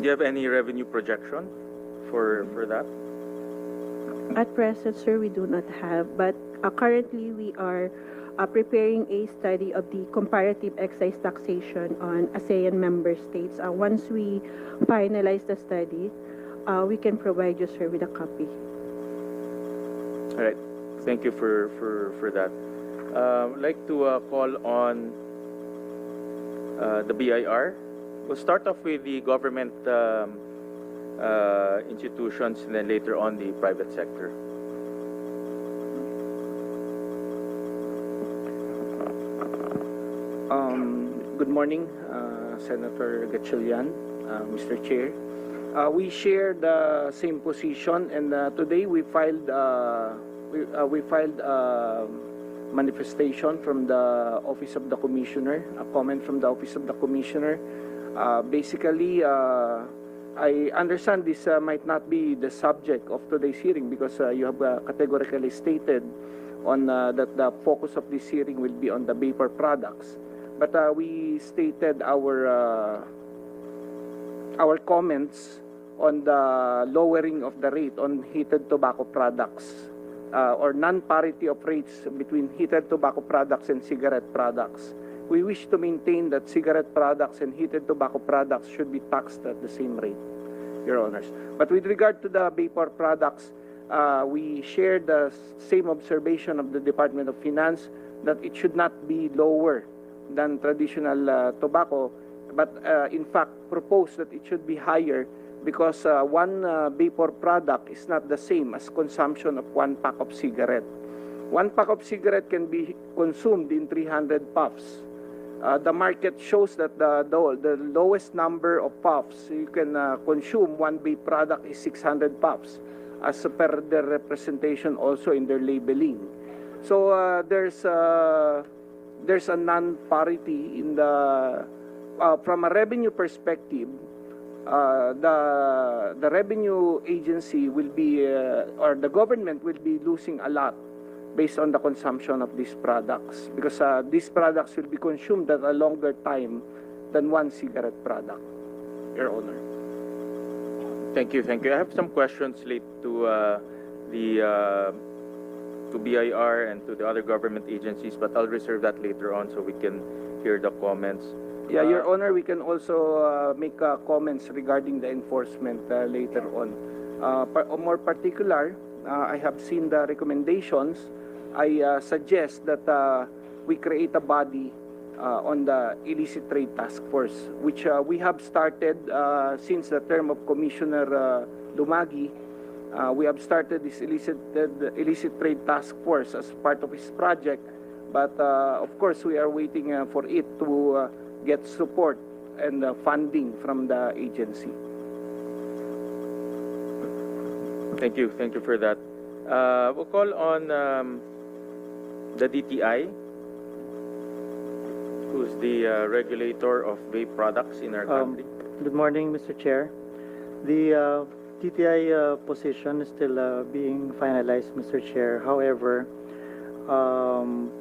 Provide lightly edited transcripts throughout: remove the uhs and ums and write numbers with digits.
Do you have any revenue projection for that? At present, sir, we do not have, but currently we are preparing a study of the comparative excise taxation on ASEAN member states. Once we finalize the study, we can provide you, sir, with a copy. All right. Thank you for that. I'd like to call on the BIR. We'll start off with the government institutions and then later on the private sector. Good morning, Senator Gatchalian, Mr. Chair. We share the same position, and today we filed manifestation from the Office of the Commissioner, a comment from the Office of the Commissioner. Basically, I understand this might not be the subject of today's hearing because you have categorically stated on that the focus of this hearing will be on the vapor products. But we stated our comments on the lowering of the rate on heated tobacco products or non-parity of rates between heated tobacco products and cigarette products. We wish to maintain that cigarette products and heated tobacco products should be taxed at the same rate, Your Honors. But with regard to the vapor products, we share the same observation of the Department of Finance that it should not be lower than traditional tobacco, but in fact propose that it should be higher because one vapor product is not the same as consumption of one pack of cigarette. One pack of cigarette can be consumed in 300 puffs. The market shows that the lowest number of puffs you can consume one vape product is 600 puffs, as per their representation also in their labeling. So there's a non-parity in the from a revenue perspective. The revenue agency will be or the government will be losing a lot based on the consumption of these products because these products will be consumed at a longer time than one cigarette product, Your Honor. Thank you. I have some questions related to to BIR and to the other government agencies, but I'll reserve that later on so we can hear the comments. Yeah, Your Honor, we can also make comments regarding the enforcement later on. More particular, I have seen the recommendations. I suggest that we create a body on the illicit trade task force, which we have started since the term of Commissioner Lumagi. We have started this illicit trade task force as part of his project, but of course we are waiting for it to get support and funding from the agency. Thank you for that. We'll call on the DTI, who's the regulator of vape products in our country. Good morning, Mr. Chair. The TTI position is still being finalized, Mr. Chair. However,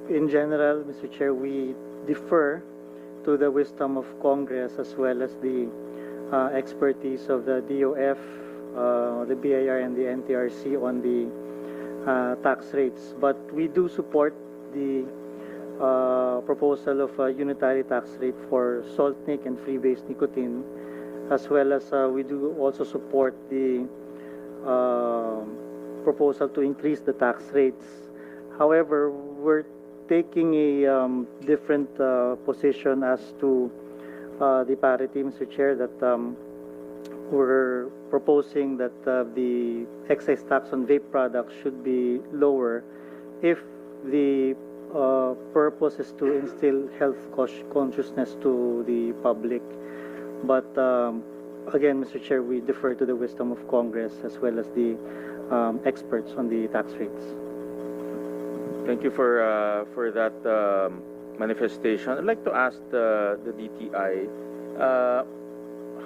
in general, Mr. Chair, we defer to the wisdom of Congress as well as the expertise of the DOF, the BIR, and the NTRC on the tax rates. But we do support the proposal of a unitary tax rate for salt nic and free-base nicotine, as well as we do also support the proposal to increase the tax rates. However, we're taking a different position as to the parity, Mr. Chair, that we're proposing that the excise tax on vape products should be lower if the purpose is to instill health consciousness to the public. But again, Mr. Chair, we defer to the wisdom of Congress as well as the experts on the tax rates. Thank you for that manifestation. I'd like to ask the DTI,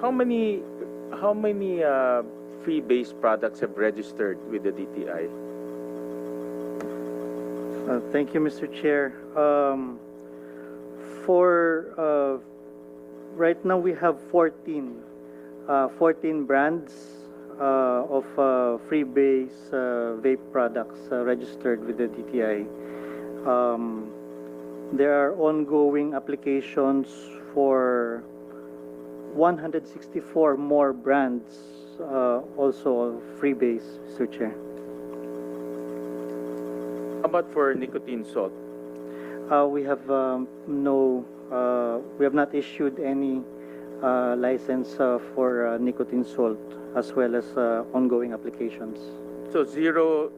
how many free-base products have registered with the DTI? Thank you, Mr. Chair. For right now, we have 14 14 brands of freebase vape products registered with the DTI. There are ongoing applications for 164 more brands, also freebase, Mr. Chair. How about for nicotine salt? We have we have not issued any license for nicotine salt, as well as ongoing applications. So zero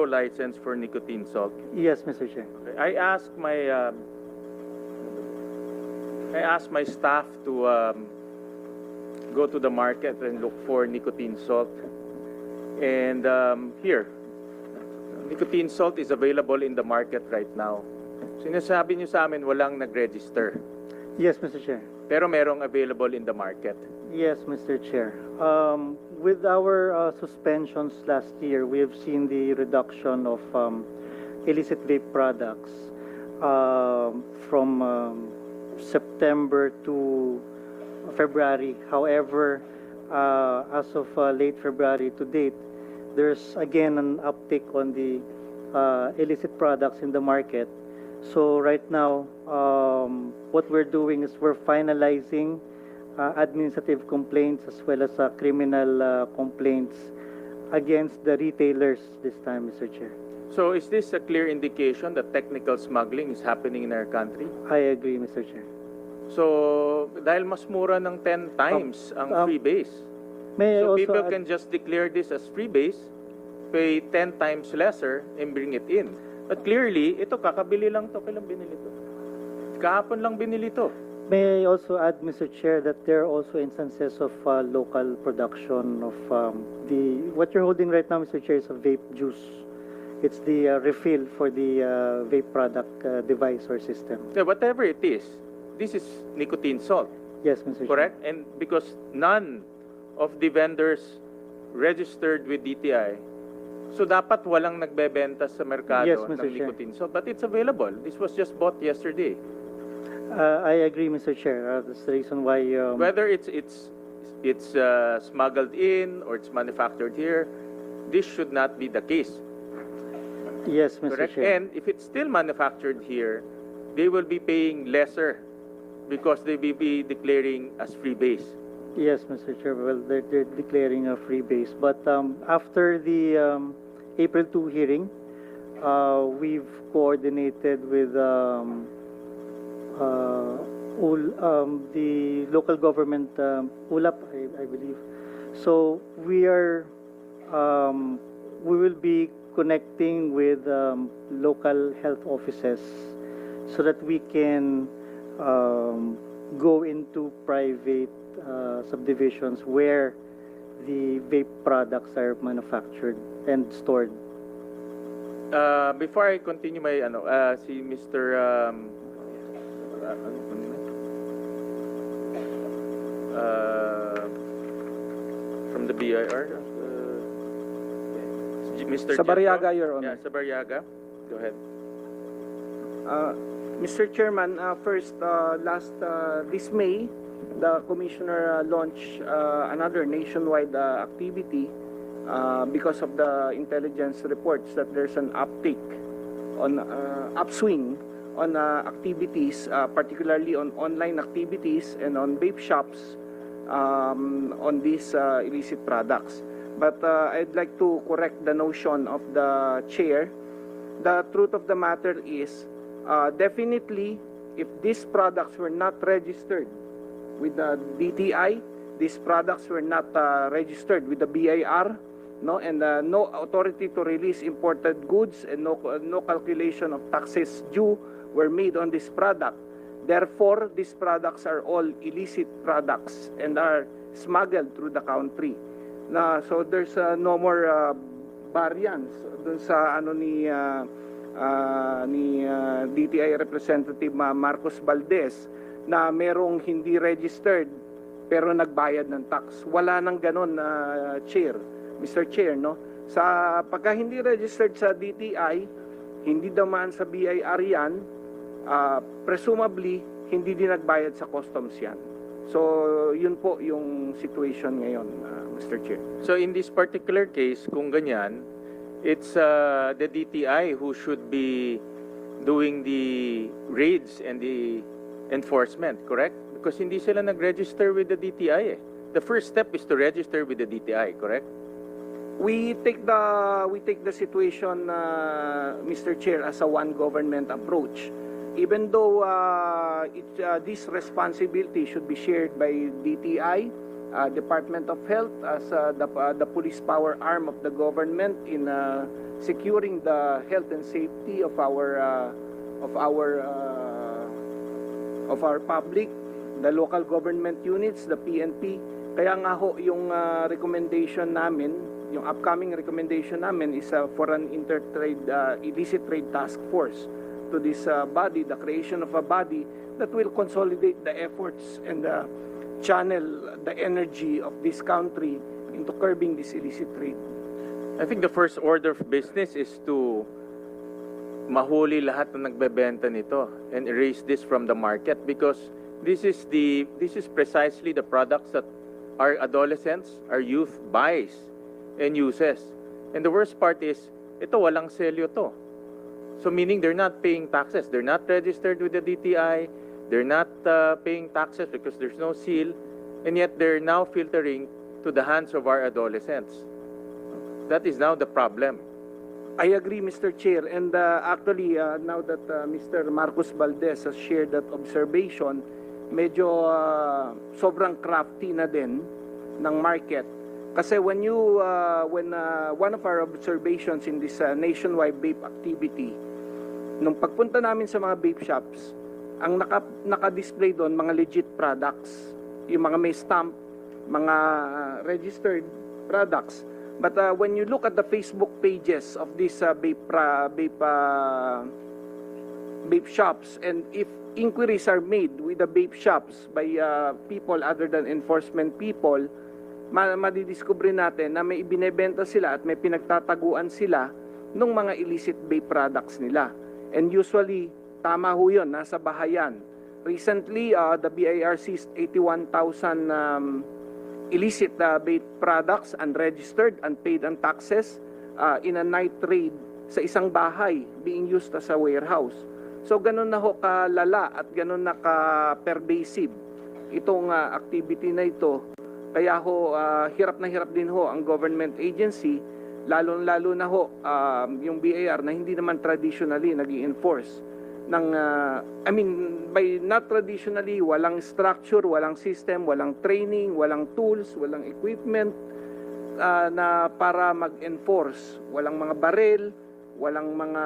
license for nicotine salt. Yes, Mr. Chair. Okay. I asked my staff to go to the market and look for nicotine salt. And here, nicotine salt is available in the market right now. Sinasabi niyo sa amin walang nag-register, Yes, Mr. Chair. pero merong available in the market. Yes, Mr. Chair. With our suspensions last year, we have seen the reduction of illicit vape products from September to February. However, as of late February to date, there's again an uptick on the illicit products in the market. So right now, what we're doing is we're finalizing administrative complaints as well as criminal complaints against the retailers this time, Mr. Chair. So is this a clear indication that technical smuggling is happening in our country? I agree, Mr. Chair. So, dahil mas mura ng 10 times ang freebase. May I So also people add- can just declare this as freebase, pay 10 times lesser, and bring it in. But clearly, ito kakabili lang to. Kailan binili to? Kahapon lang binili to. May I also add, Mr. Chair, that there are also instances of local production of what you're holding right now, Mr. Chair, is a vape juice. It's the refill for the vape product device or system. So whatever it is, this is nicotine salt, Yes, Mr. correct? And because none of the vendors registered with DTI, so dapat walang nagbebenta sa merkado Yes, ng Mr. Chair. nicotine salt. But it's available. This was just bought yesterday. I agree, Mr. Chair. That's the reason why. Whether it's smuggled in or it's manufactured here, this should not be the case, Yes, Mr. correct? Chair. And if it's still manufactured here, they will be paying lesser because they will be declaring as free base. Yes, Mr. Chair. Well, they're declaring a free base. But after the April 2 hearing, we've coordinated with the local government, ULAP, I believe. So we will be connecting with local health offices so that we can go into private subdivisions where the vape products are manufactured and stored. Before I continue my si Mr. From the BIR, Mr. Sabariaga, Jetro? Your Honor. Yeah, Sabariaga. Go ahead. Mr. Chairman, first, this May, the Commissioner launched another nationwide activity because of the intelligence reports that there's an uptick on upswing on activities, particularly on online activities and on vape shops on these illicit products. But I'd like to correct the notion of the chair. The truth of the matter is, definitely, if these products were not registered with the DTI, these products were not registered with the BIR, no, and no authority to release imported goods and no calculation of taxes due were made on this product. Therefore, these products are all illicit products and are smuggled through the country. So there's no more variance dun sa ano ni DTI Representative Marcos Valdez na merong hindi registered pero nagbayad ng tax. Wala nang ganon, Mr. Chair, no? Sa pagka hindi registered sa DTI, hindi daman sa BIR yan, presumably hindi din nagbayad sa customs yan. So, yun po yung situation ngayon, Mr. Chair. So in this particular case, kung ganyan, it's the DTI who should be doing the raids and the enforcement, correct? Because hindi sila nag-register with the DTI eh. The first step is to register with the DTI, correct? We take the situation, Mr. Chair, as a one government approach. Even though this responsibility should be shared by DTI, Department of Health as the police power arm of the government in securing the health and safety of our public, the local government units, the PNP. Kaya nga ho yung recommendation namin, yung upcoming recommendation namin is for an illicit trade task force to this body, the creation of a body that will consolidate the efforts and channel the energy of this country into curbing this illicit trade. I think the first order of business is to mahuli lahat ng nagbebenta nito and erase this from the market, because this is precisely the products that our adolescents, our youth buys and uses. And the worst part is, ito walang selyo to. So meaning they're not paying taxes. They're not registered with the DTI. They're not paying taxes because there's no seal. And yet they're now filtering to the hands of our adolescents. That is now the problem. I agree, Mr. Chair. And actually, now that Mr. Marcos Valdez has shared that observation, medyo sobrang crafty na din ng market. Kasi when one of our observations in this nationwide vape activity, nung pagpunta namin sa mga vape shops, ang naka-display doon mga legit products, yung mga may stamp, mga registered products. But when you look at the Facebook pages of these vape shops, and if inquiries are made with the vape shops by people other than enforcement people, madidiscover natin na may ibinebenta sila at may pinagtataguan sila ng mga illicit vape products nila. And usually, tama ho yun, nasa bahayan. Recently, the BIR seized 81,000 illicit vape products, unregistered, unpaid ang taxes, in a night raid sa isang bahay being used as a warehouse. So ganun na ho kalala at ganun na ka-pervasive itong activity na ito. Kaya ho, hirap na hirap din ho ang government agency, lalo na ho yung BIR na hindi naman traditionally nag-i-enforce ng, by not traditionally, walang structure, walang system, walang training, walang tools, walang equipment na para mag-enforce. Walang mga baril, walang mga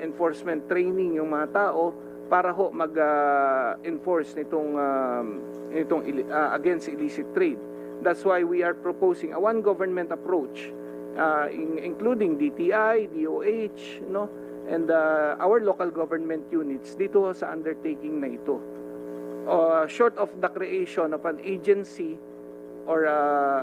enforcement training yung mga tao para ho mag-enforce nitong against illicit trade. That's why we are proposing a one government approach, including DTI, DOH, no, and our local government units dito sa undertaking na ito. Short of the creation of an agency or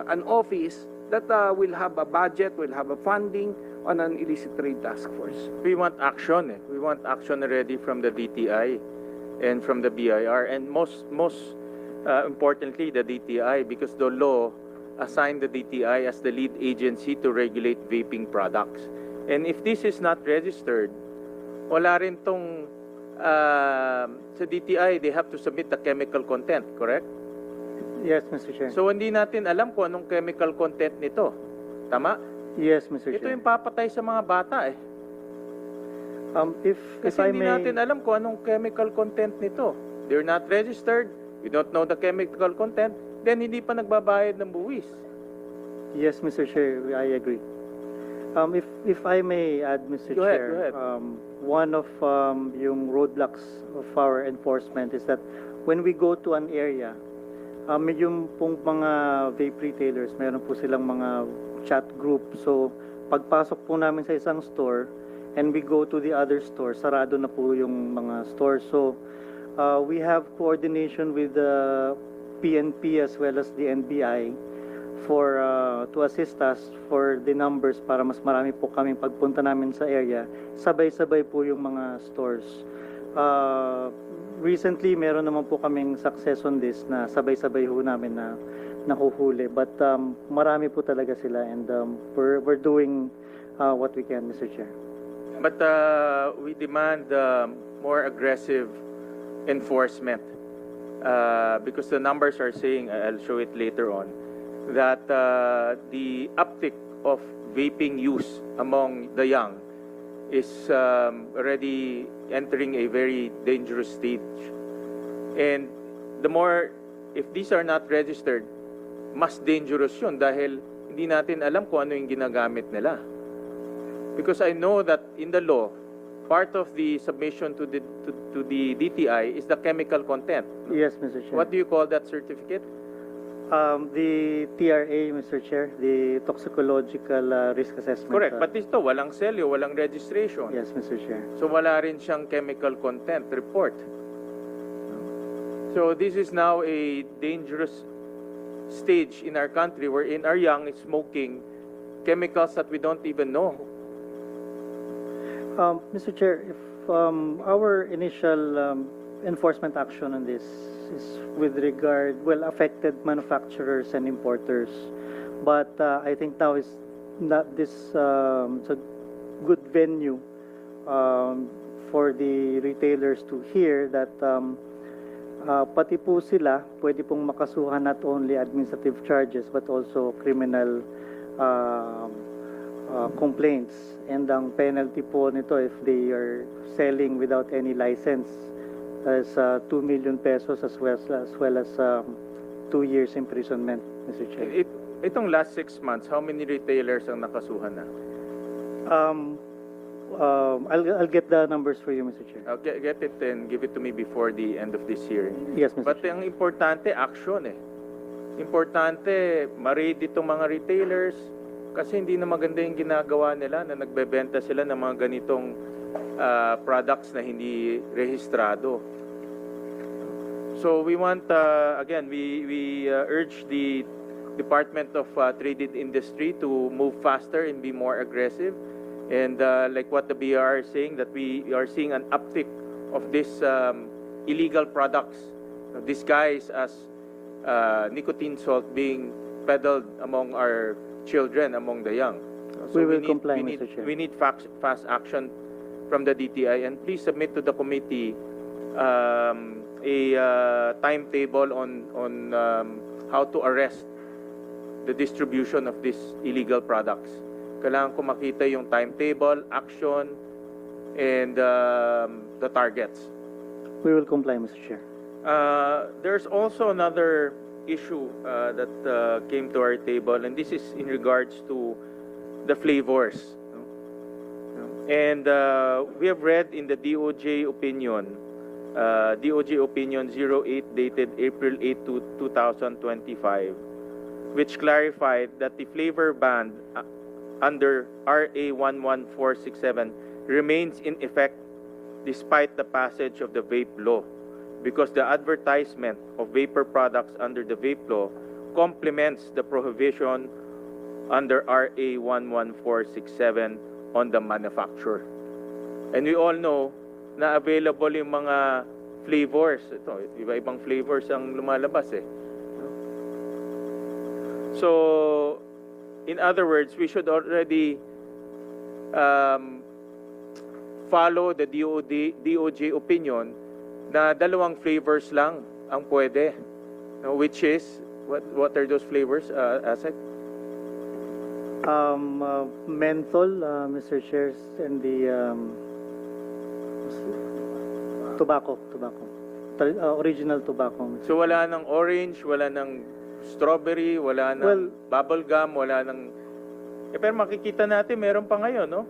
an office that will have a budget, will have a funding on an illicit trade task force. We want action. We want action already from the DTI and from the BIR, and most importantly, the DTI, because the law assigned the DTI as the lead agency to regulate vaping products. And if this is not registered, wala rin tong sa DTI, they have to submit the chemical content, correct? Yes, Mr. Chair. So hindi natin alam kung anong chemical content nito. Tama? Yes, Mr. Ito Chair. yung papatay sa mga bata eh. If Kasi I hindi may, natin alam kung anong chemical content nito. They're not registered. We don't know the chemical content. Then hindi pa nagbabayad ng buwis. yes, Mr. Chair, I agree. If I may add, Mr. Go ahead, Chair, go ahead. one of yung roadblocks of our enforcement is that when we go to an area, yung pong mga vape retailers, meron po silang mga chat group. So, pagpasok po namin sa isang store and we go to the other store, sarado na po yung mga store. So, we have coordination with the PNP as well as the NBI for to assist us for the numbers para mas marami po kami pagpunta namin sa area. Sabay-sabay po yung mga stores. recently, meron naman po kaming success on this na sabay-sabay ho namin na nahuhuli. But marami po talaga sila and we're doing what we can, Mr. Chair. But we demand more aggressive enforcement because the numbers are saying, I'll show it later on, that the uptick of vaping use among the young is already entering a very dangerous stage. And the more, if these are not registered, mas dangerous yun dahil hindi natin alam kung ano yung ginagamit nila. Because I know that in the law, part of the submission to the DTI is the chemical content. Yes, Mr. Chair. What do you call that certificate? The TRA, Mr. Chair, the Toxicological Risk Assessment. Correct. But ito, walang selyo, walang registration. Yes, Mr. Chair. So wala rin siyang chemical content report. So this is now a dangerous stage in our country wherein our young is smoking chemicals that we don't even know. Mr. Chair, if our initial enforcement action on this is with regard, well, affected manufacturers and importers, but I think now is not this it's a good venue for the retailers to hear that pati po sila pwede pong makasuhan not only administrative charges but also criminal complaints, and ang penalty po nito if they are selling without any license is 2 million pesos as well as 2 years imprisonment, Mr. Chair. Itong last 6 months, how many retailers ang nakasuhan na? I'll get the numbers for you, Mr. Chair. Okay, get it and give it to me before the end of this hearing. Yes, Mr. But Chair. ang importante, action eh. Importante, ma-read itong mga retailers kasi hindi na maganda yung ginagawa nila na nagbebenta sila ng mga ganitong products na hindi rehistrado. So we want, again, we urge the Department of Trade and Industry to move faster and be more aggressive. And like what the BR is saying, that we are seeing an uptick of this illegal products disguised as nicotine salt being peddled among our children, among the young. We will comply, Mr. Chair. We need fast action from the DTI, and please submit to the committee a timetable on how to arrest the distribution of these illegal products. Kailangan ko makita yung timetable, action, and the targets. We will comply, Mr. Chair. There's also another issue that came to our table, and this is in regards to the flavors. And we have read in the DOJ opinion, DOJ opinion 08 dated April 8 to 2025, which clarified that the flavor ban under RA 11467 remains in effect despite the passage of the vape law, because the advertisement of vapor products under the vape law complements the prohibition under RA 11467 on the manufacturer. And we all know na available yung mga flavors. Ito, iba-ibang flavors ang lumalabas eh. So, in other words, we should already follow the DOJ opinion na dalawang flavors lang ang pwede, which is what are those flavors, Asek? Menthol, Mr. Chair, and the tobacco, original tobacco. Mr. So wala ng orange, wala ng strawberry, wala ng bubble gum, wala ng pero makikita natin meron pa ngayon, no?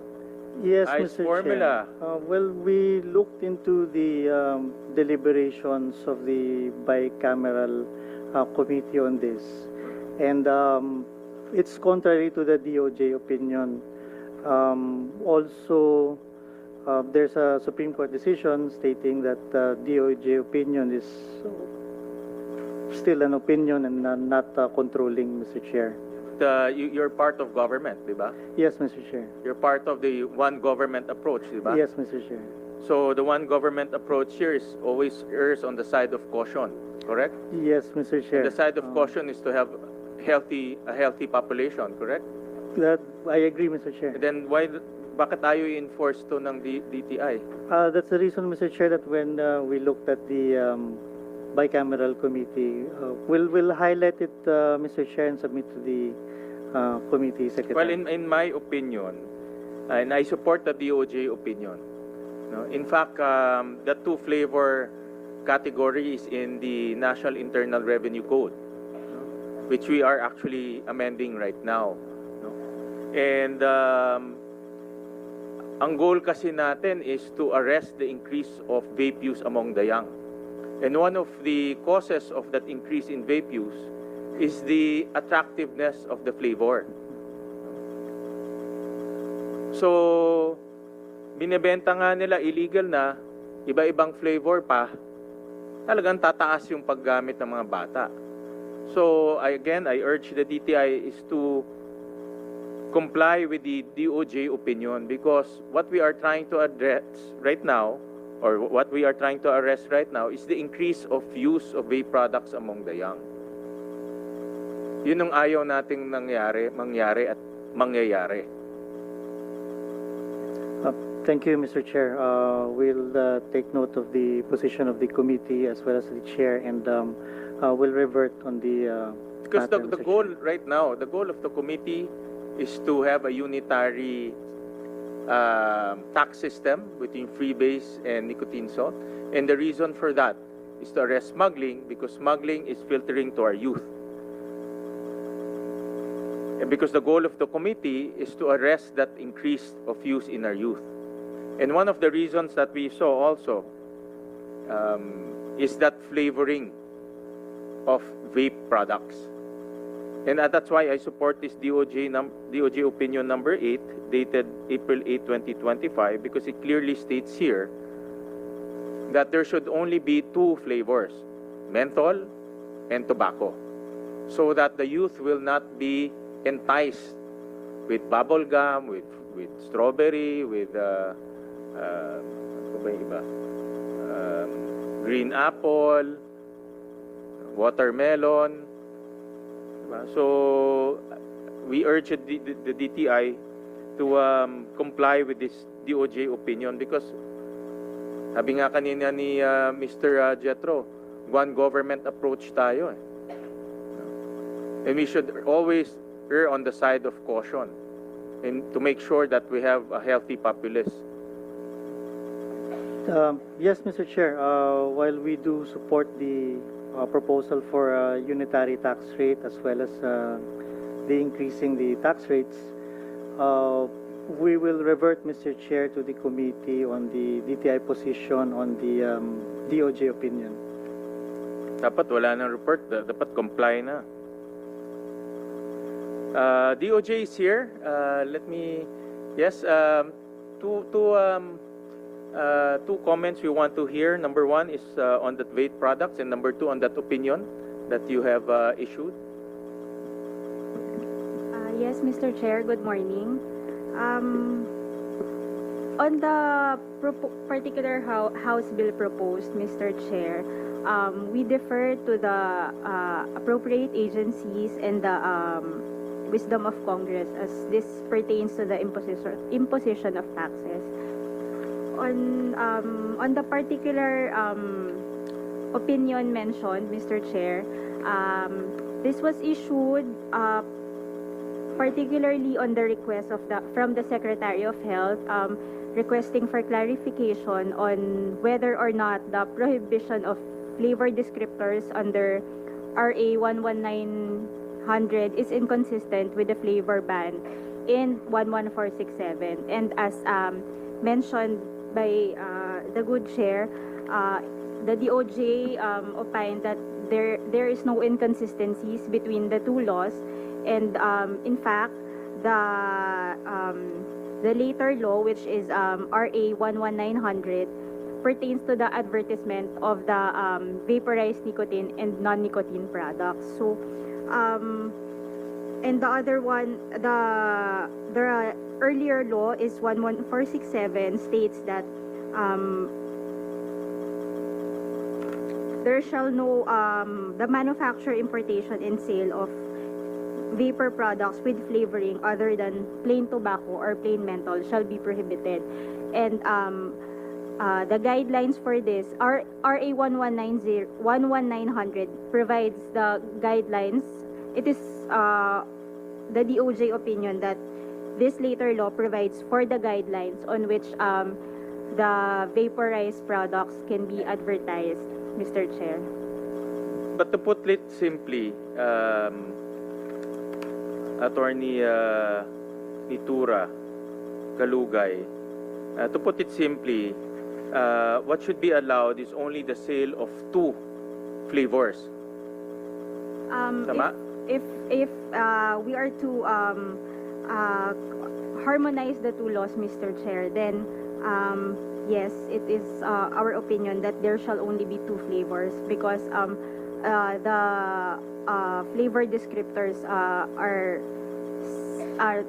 Yes, Ice Mr. formula. Chair. Well, we looked into the deliberations of the bicameral committee on this, and it's contrary to the DOJ opinion. Also, there's a Supreme Court decision stating that the DOJ opinion is still an opinion and not controlling, Mr. Chair. You're part of government, di ba? Yes, Mr. Chair. You're part of the one government approach, di ba? Yes, Mr. Chair. So the one government approach here is always errs on the side of caution, correct? Yes, Mr. Chair. And the side of caution is to have a healthy population, correct? That, I agree, Mr. Chair. And then bakit ayaw i-enforce to ng DTI? That's the reason, Mr. Chair, that when we looked at the bicameral committee, we'll highlight it, Mr. Chair, and submit to the committee secretary. Well, in my opinion, and I support the DOJ opinion. No? In fact, the two flavor category is in the National Internal Revenue Code, no? Which we are actually amending right now. No? And ang goal kasi natin is to arrest the increase of vape use among the young. And one of the causes of that increase in vape use is the attractiveness of the flavor. So, binebenta nga nila illegal na, iba-ibang flavor pa, talagang tataas yung paggamit ng mga bata. So, I urge the DTI is to comply with the DOJ opinion, because what we are trying to address right now, or what we are trying to arrest right now, is the increase of use of vape products among the young. Yun ang ayaw nating mangyari at mangyayari. Thank you, Mr. Chair. We'll take note of the position of the committee as well as the chair, and we'll revert on the Because matter, the Mr. goal Chair. right now, the goal of the committee is to have a unitary tax system between freebase and nicotine salt. And the reason for that is to arrest smuggling, because smuggling is filtering to our youth. And because the goal of the committee is to arrest that increase of use in our youth. And one of the reasons that we saw also is that flavoring of vape products. And that's why I support this DOJ opinion number 8, dated April 8, 2025, because it clearly states here that there should only be two flavors, menthol and tobacco, so that the youth will not be enticed with bubble gum, with strawberry, with green apple, watermelon. So we urge the DTI to comply with this DOJ opinion, because sabi nga kanina ni Mr. Jetro, one government approach tayo. And we should always err on the side of caution, and to make sure that we have a healthy populace. Yes, Mr. Chair. While we do support the proposal for a unitary tax rate as well as the increasing the tax rates, we will revert, Mr. Chair, to the committee on the DTI position on the DOJ opinion. Dapat wala nang report, dapat comply na. DOJ is here. Let me, yes, two comments we want to hear. Number one is on the vape products, and number two on that opinion that you have issued. Yes, Mr. Chair, good morning. On the particular House bill proposed, Mr. Chair, we defer to the appropriate agencies and the wisdom of Congress as this pertains to the imposition of taxes. On the particular opinion mentioned, Mr. Chair, this was issued particularly on the request from the Secretary of Health, requesting for clarification on whether or not the prohibition of flavor descriptors under RA 11900 is inconsistent with the flavor ban in 11467. And as mentioned by the good chair, the DOJ opined that there is no inconsistencies between the two laws, and in fact the later law, which is RA 11900, pertains to the advertisement of the vaporized nicotine and non-nicotine products. So and the other one, the earlier law is 11467, states that um, there shall no the manufacture, importation, and sale of vapor products with flavoring other than plain tobacco or plain menthol shall be prohibited. And the guidelines for this are RA 11900 provides the guidelines. It is the DOJ opinion that this later law provides for the guidelines on which the vaporized products can be advertised, Mr. Chair. But to put it simply, Attorney Nitura Kalugay, to put it simply, what should be allowed is only the sale of 2 flavors. Tama? If we are to harmonize the 2 laws, Mr. Chair, then yes, it is our opinion that there shall only be 2 flavors because the flavor descriptors are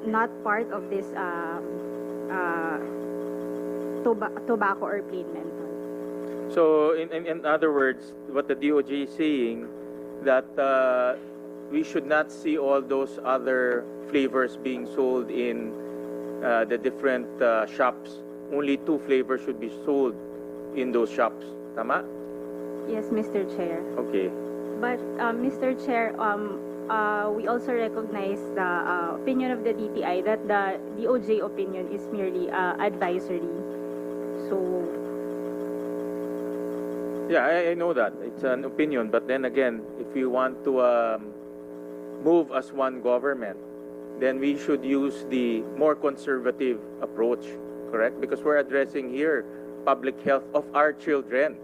not part of this tobacco or plain menthol. So, in other words, what the DOJ is saying, that we should not see all those other flavors being sold in the different shops. Only 2 flavors should be sold in those shops. Tama? Yes, Mr. Chair. Okay. But Mr. Chair, we also recognize the opinion of the DTI that the DOJ opinion is merely advisory. So, Yeah, I know that. It's an opinion. But then again, if we want to move as one government, then we should use the more conservative approach, correct? Because we're addressing here public health of our children,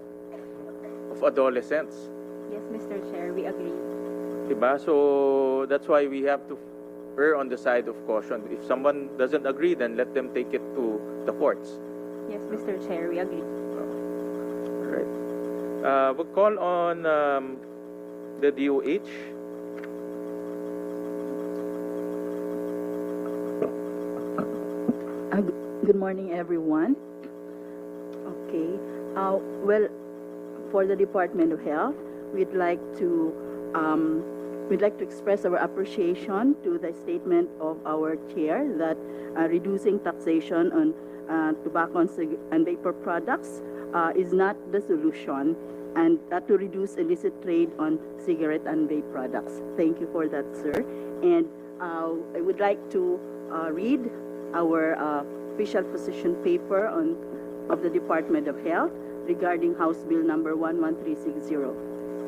of adolescents. yes, Mr. Chair, we agree. Diba? So that's why we have to err on the side of caution. If someone doesn't agree, then let them take it to the courts. Yes, Mr. Chair, we agree. Right. We'll call on the DOH. Good morning, everyone. Okay. Well, for the Department of Health, we'd like to express our appreciation to the statement of our chair that reducing taxation on tobacco and vapor products is not the solution, and to reduce illicit trade on cigarette and vape products. Thank you for that, sir. And I would like to read our official position paper of the Department of Health regarding House Bill number 11360.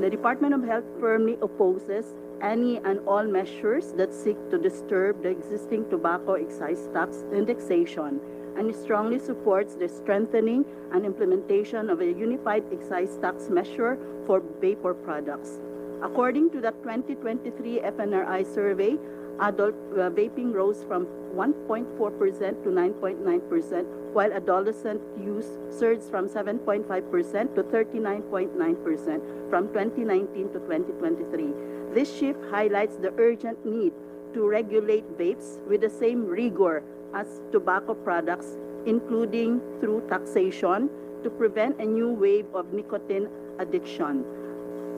The Department of Health firmly opposes any and all measures that seek to disturb the existing tobacco excise tax indexation, and strongly supports the strengthening and implementation of a unified excise tax measure for vapor products. According to the 2023 FNRI survey, adult vaping rose from 1.4% to 9.9%, while adolescent use surged from 7.5% to 39.9% from 2019 to 2023. This shift highlights the urgent need to regulate vapes with the same rigor as tobacco products, including through taxation, to prevent a new wave of nicotine addiction.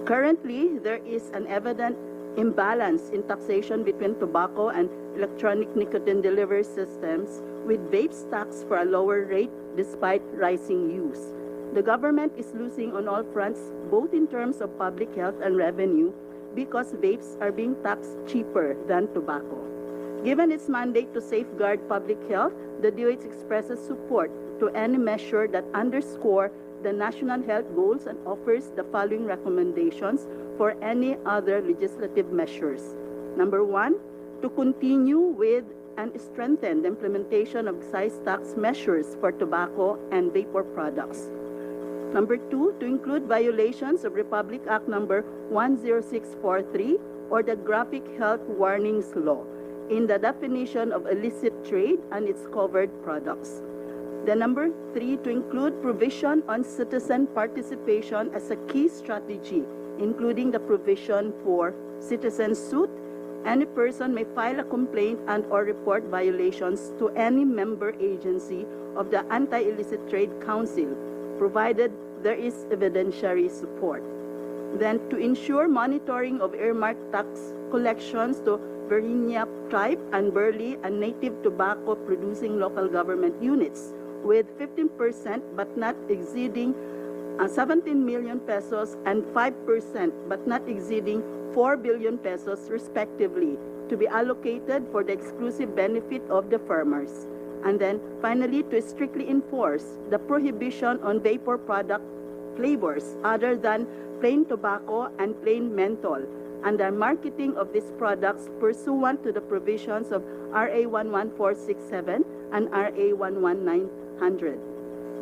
Currently, there is an evident imbalance in taxation between tobacco and electronic nicotine delivery systems, with vapes taxed for a lower rate despite rising use. The government is losing on all fronts, both in terms of public health and revenue, because vapes are being taxed cheaper than tobacco. Given its mandate to safeguard public health, the DOH expresses support to any measure that underscore the national health goals and offers the following recommendations for any other legislative measures. Number 1, to continue with and strengthen the implementation of excise tax measures for tobacco and vapor products. Number 2, to include violations of Republic Act number 10643 or the Graphic Health Warnings Law in the definition of illicit trade and its covered products. The number 3, to include provision on citizen participation as a key strategy, including the provision for citizen suit Any person may file a complaint and or report violations to any member agency of the Anti-Illicit Trade Council, provided there is evidentiary support. Then, to ensure monitoring of earmarked tax collections to Virginia tribe and Burley and native tobacco producing local government units with 15% but not exceeding 17 million pesos and 5% but not exceeding 4 billion pesos respectively to be allocated for the exclusive benefit of the farmers. And then finally, to strictly enforce the prohibition on vapor product flavors other than plain tobacco and plain menthol and the marketing of these products pursuant to the provisions of RA 11467 and RA 11900.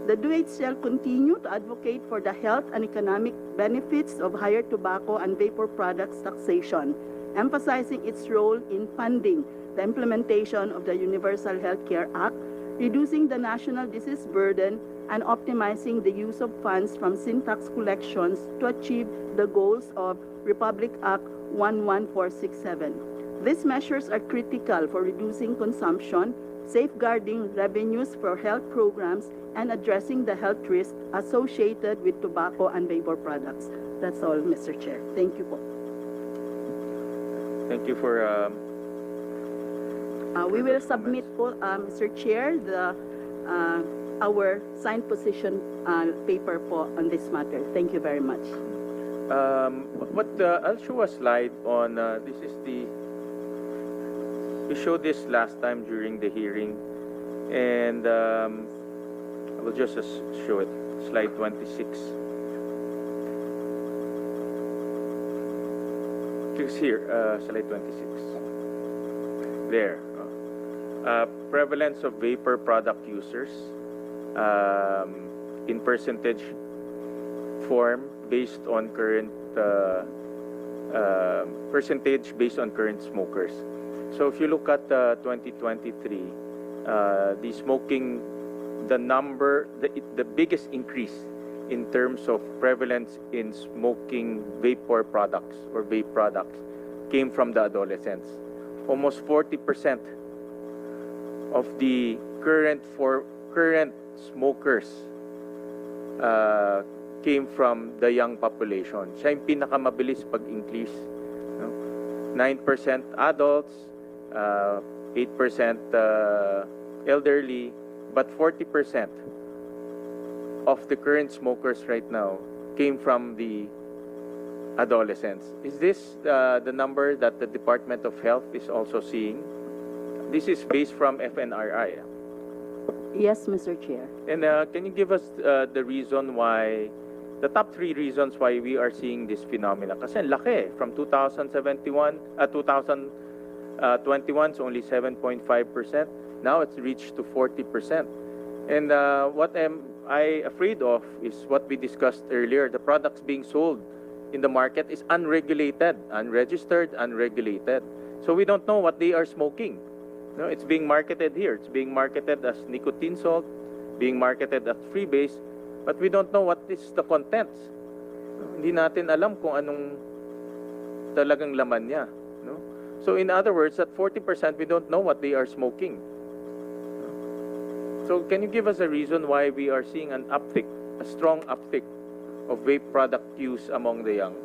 The DOH shall continue to advocate for the health and economic benefits of higher tobacco and vapor products taxation, emphasizing its role in funding the implementation of the Universal Health Care Act, reducing the national disease burden, and optimizing the use of funds from sin tax collections to achieve the goals of Republic Act 11467. These measures are critical for reducing consumption, safeguarding revenues for health programs, and addressing the health risks associated with tobacco and vapor products. That's all, Mr. Chair. Thank you po. Thank you for We will submit po, Mr. Chair, our signed position paper po on this matter. Thank you very much. I'll show a slide on this is the we showed this last time during the hearing, and I will just show it. Slide 26. Click here. Slide 26. There. Prevalence of vapor product users in percentage form based on current percentage based on current smokers. So if you look at 2023, the smoking, the biggest increase in terms of prevalence in smoking vapor products or vape products came from the adolescents. Almost 40% of the current smokers came from the young population. Siya yung pinakamabilis pag-increase. No? 9% adults, 8% elderly, but 40% of the current smokers right now came from the adolescents. Is this the number that the Department of Health is also seeing? This is based from FNRI. Yes, Mr. Chair. And can you give us the reason why, the top 3 reasons why we are seeing this phenomena? Kasi laki, from 2021 it's only 7.5%. Now it's reached to 40%. And what am I afraid of is what we discussed earlier. The products being sold in the market is unregulated, unregistered, unregulated. So we don't know what they are smoking. No, it's being marketed here. It's being marketed as nicotine salt, being marketed as freebase, but we don't know what is the contents. No, hindi natin alam kung anong talagang laman niya. No? So in other words, at 40%, we don't know what they are smoking. So can you give us a reason why we are seeing an uptick, a strong uptick of vape product use among the young?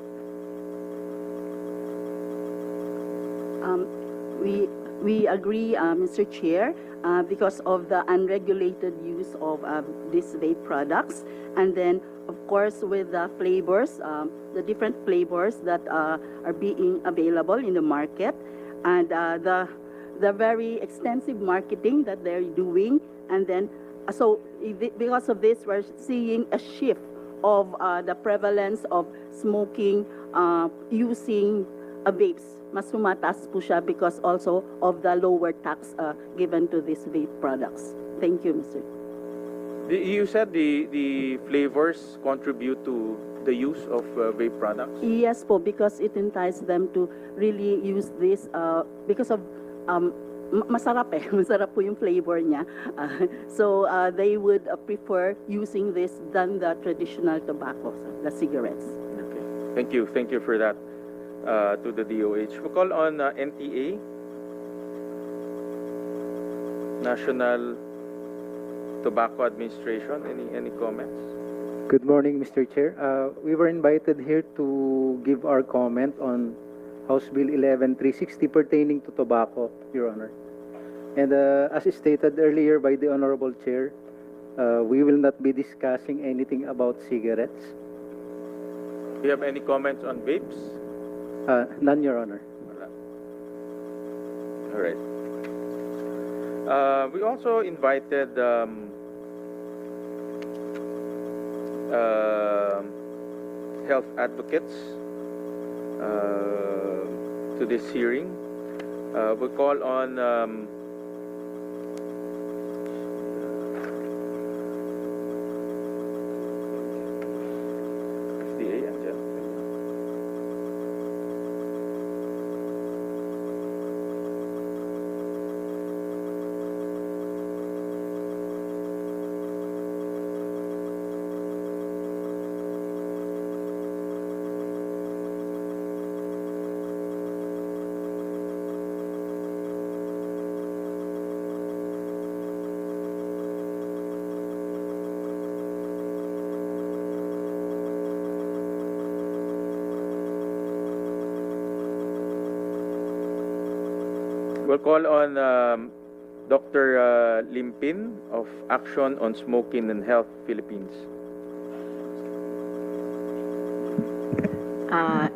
We agree, Mr. Chair, because of the unregulated use of these vape products, and then of course with the flavors, the different flavors that are being available in the market, and the very extensive marketing that they're doing, and then so because of this, we're seeing a shift of the prevalence of smoking using vapes. Mas tumataas po siya because also of the lower tax given to these vape products. Thank you, Mr. You said the flavors contribute to the use of vape products? Yes po, because it entices them to really use this because of masarap eh. Masarap po yung flavor niya. So they would prefer using this than the traditional tobacco, the cigarettes. Okay. Thank you for that. to the DOH. We'll call on NTA, National Tobacco Administration. Any comments? Good morning, Mr. Chair. We were invited here to give our comment on House Bill 11360 pertaining to tobacco, Your Honor. And as stated earlier by the Honorable Chair, we will not be discussing anything about cigarettes. Do you have any comments on vapes? None, Your Honor. Wala. All right. We also invited health advocates to this hearing. We'll call on FDA, andyan. We'll call on Dr. Limpin of Action on Smoking and Health Philippines.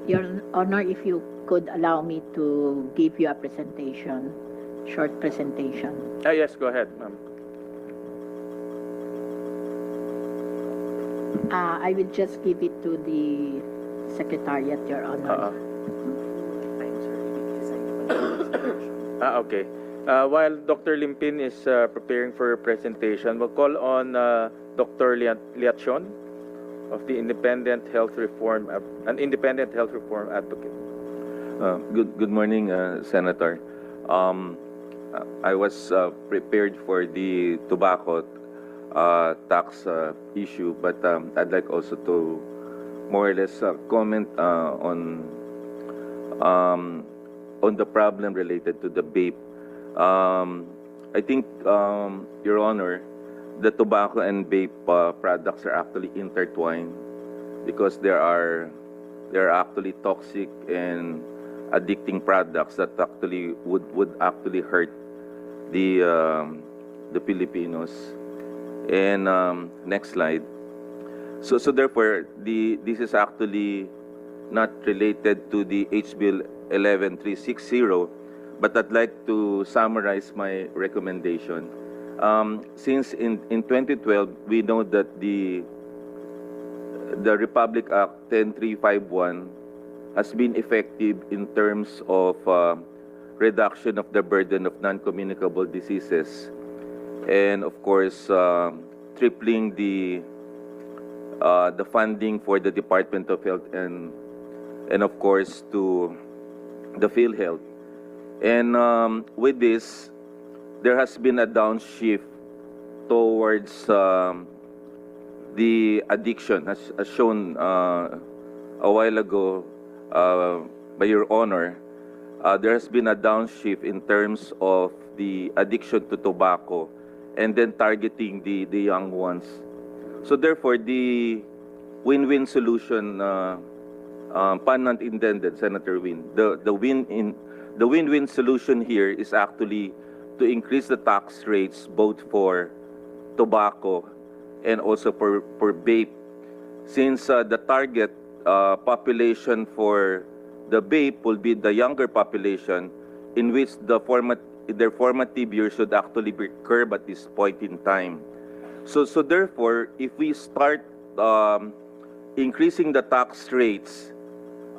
Your Honor, if you could allow me to give you a presentation, short presentation. Yes, go ahead, ma'am. I will just give it to the Secretariat, Your Honor. Okay. While Dr. Limpin is preparing for a presentation, we'll call on Dr. Liachon of the Independent Health Reform, an Independent Health Reform Advocate. Good morning, Senator. I was prepared for the tobacco tax issue, but I'd like also to more or less comment on the problem related to the vape. I think, Your Honor, the tobacco and vape products are actually intertwined because there are actually toxic and addicting products that actually would actually hurt the Filipinos. And next slide. So therefore, this is actually not related to the H Bill 11360, but I'd like to summarize my recommendation. Since in 2012, we know that the Republic Act 10351 has been effective in terms of reduction of the burden of non-communicable diseases, and of course, tripling the funding for the Department of Health and of course to the PhilHealth. And with this, there has been a downshift towards the addiction, as shown a while ago by Your Honor. There has been a downshift in terms of the addiction to tobacco and then targeting the young ones. So therefore, the win-win solution, pun not intended, Senator Win, the win-win solution here is actually to increase the tax rates both for tobacco and also for vape. Since the target population for the vape will be the younger population, in which their formative years should actually be curbed at this point in time. So therefore, if we start increasing the tax rates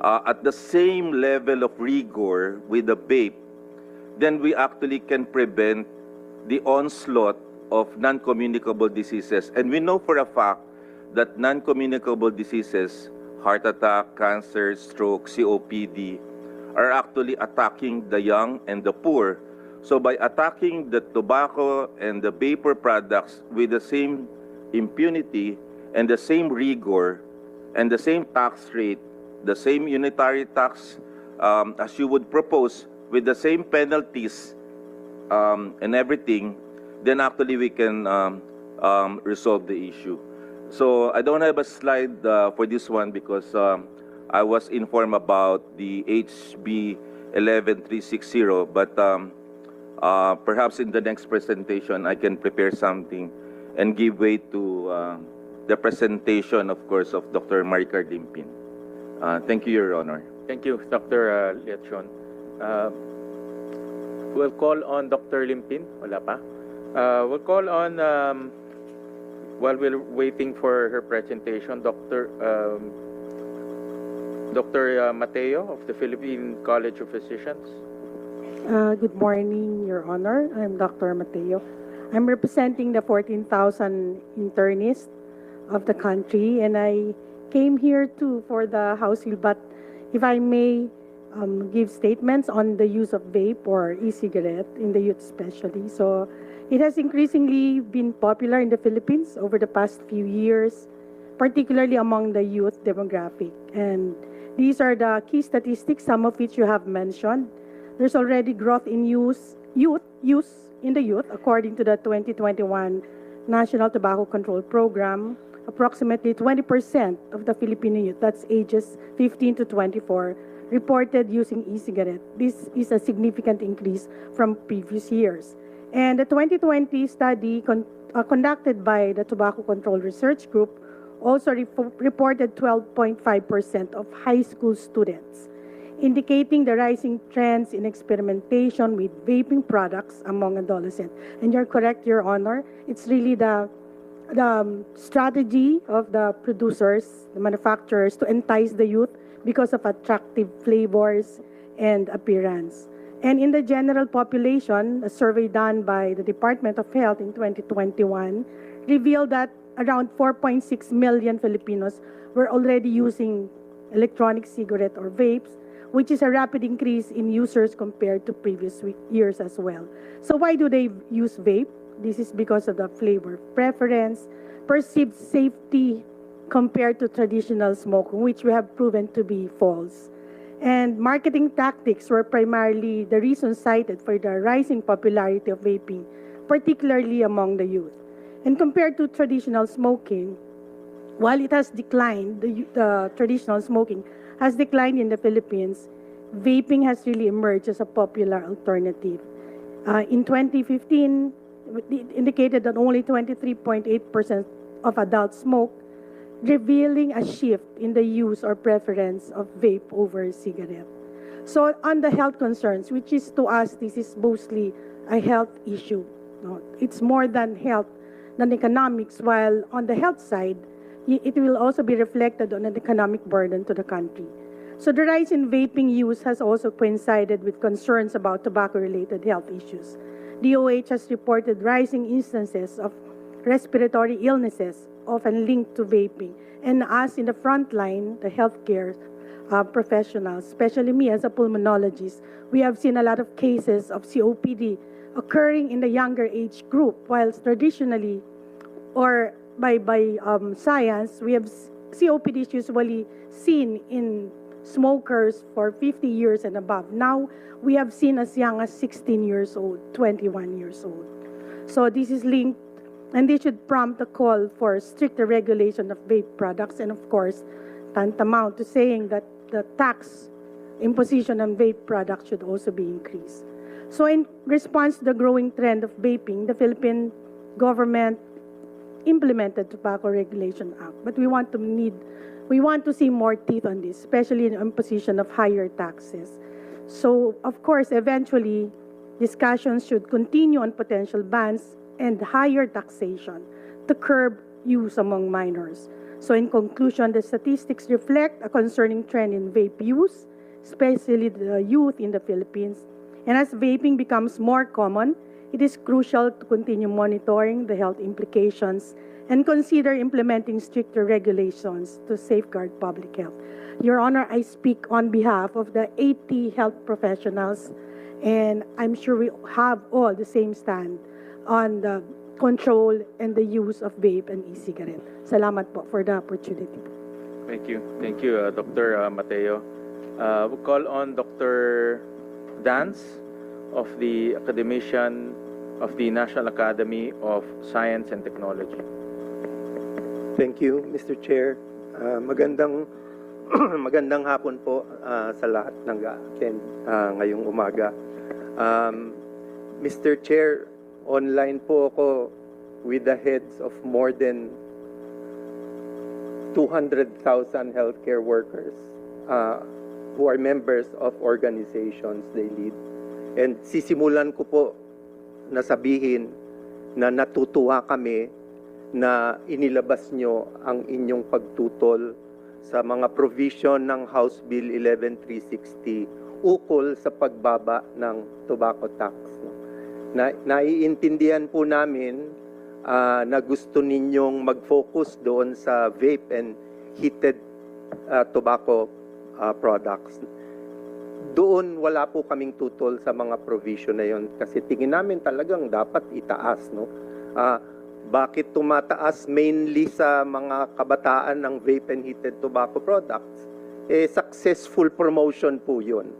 at the same level of rigor with the vape, then we actually can prevent the onslaught of non-communicable diseases. And we know for a fact that non-communicable diseases, heart attack, cancer, stroke, COPD, are actually attacking the young and the poor. So by attacking the tobacco and the vapor products with the same impunity and the same rigor and the same tax rate, the same unitary tax as you would propose, with the same penalties and everything, then actually we can resolve the issue. So I don't have a slide for this one because I was informed about the HB 11360, but perhaps in the next presentation I can prepare something and give way to the presentation, of course, of Dr. Maricar Limpin. Thank you, Your Honor. Thank you, Dr. Leachon. We'll call on Dr. Limpin. Wala pa. We'll call on, while we're waiting for her presentation, Dr. Mateo of the Philippine College of Physicians. Good morning, Your Honor. I'm Dr. Mateo. I'm representing the 14,000 internists of the country, and I came here too for the House bill, but if I may give statements on the use of vape or e-cigarette in the youth especially. So it has increasingly been popular in the Philippines over the past few years, particularly among the youth demographic. And these are the key statistics, some of which you have mentioned. There's already growth in use in the youth, according to the 2021 National Tobacco Control Program. Approximately 20% of the Filipino youth, that's ages 15 to 24, reported using e-cigarette. This is a significant increase from previous years. And the 2020 study conducted by the Tobacco Control Research Group also reported 12.5% of high school students, indicating the rising trends in experimentation with vaping products among adolescents. And you're correct, Your Honor. It's really the strategy of the producers, the manufacturers, to entice the youth because of attractive flavors and appearance. And in the general population, a survey done by the Department of Health in 2021 revealed that around 4.6 million Filipinos were already using electronic cigarette or vapes, which is a rapid increase in users compared to previous years as well. So why do they use vape? This is because of the flavor preference, perceived safety compared to traditional smoking, which we have proven to be false. And marketing tactics were primarily the reason cited for the rising popularity of vaping, particularly among the youth. And compared to traditional smoking, while it has declined, the traditional smoking has declined in the Philippines, vaping has really emerged as a popular alternative. In 2015, it indicated that only 23.8% of adults smoke, revealing a shift in the use or preference of vape over cigarette. So on the health concerns, which is to us, this is mostly a health issue. No, it's more than health, than economics, while on the health side, it will also be reflected on an economic burden to the country. So the rise in vaping use has also coincided with concerns about tobacco-related health issues. DOH has reported rising instances of respiratory illnesses, often linked to vaping. And us in the front line, the healthcare professionals, especially me as a pulmonologist, we have seen a lot of cases of COPD occurring in the younger age group, whilst traditionally, or by science, we have COPD is usually seen in smokers for 50 years and above. Now, we have seen as young as 16 years old, 21 years old. So this is linked, and this should prompt a call for stricter regulation of vape products, and of course, tantamount to saying that the tax imposition on vape products should also be increased. So in response to the growing trend of vaping, the Philippine government implemented Tobacco Regulation Act, but we want to see more teeth on this, especially in imposition of higher taxes. So, of course, eventually, discussions should continue on potential bans and higher taxation to curb use among minors. So, in conclusion, the statistics reflect a concerning trend in vape use, especially the youth in the Philippines. And as vaping becomes more common, it is crucial to continue monitoring the health implications and consider implementing stricter regulations to safeguard public health. Your Honor, I speak on behalf of the 80 health professionals, and I'm sure we have all the same stand on the control and the use of vape and e-cigarette. Salamat po for the opportunity. Thank you. Thank you, Dr. Mateo. We'll call on Dr. Dance of the Academician of the National Academy of Science and Technology. Thank you, Mr. Chair. Magandang magandang hapon po sa lahat ng attend ngayong umaga. Mr. Chair, online po ako with the heads of more than 200,000 healthcare workers who are members of organizations they lead. And sisimulan ko po na sabihin na natutuwa kami na inilabas nyo ang inyong pagtutol sa mga provision ng House Bill 11360 ukol sa pagbaba ng tobacco tax. Naiintindihan po namin na gusto ninyong mag-focus doon sa vape and heated tobacco products. Doon wala po kaming tutol sa mga provision na yon kasi tingin namin talagang dapat itaas, no? Bakit tumataas mainly sa mga kabataan ng vape and heated tobacco products? Successful promotion po yun.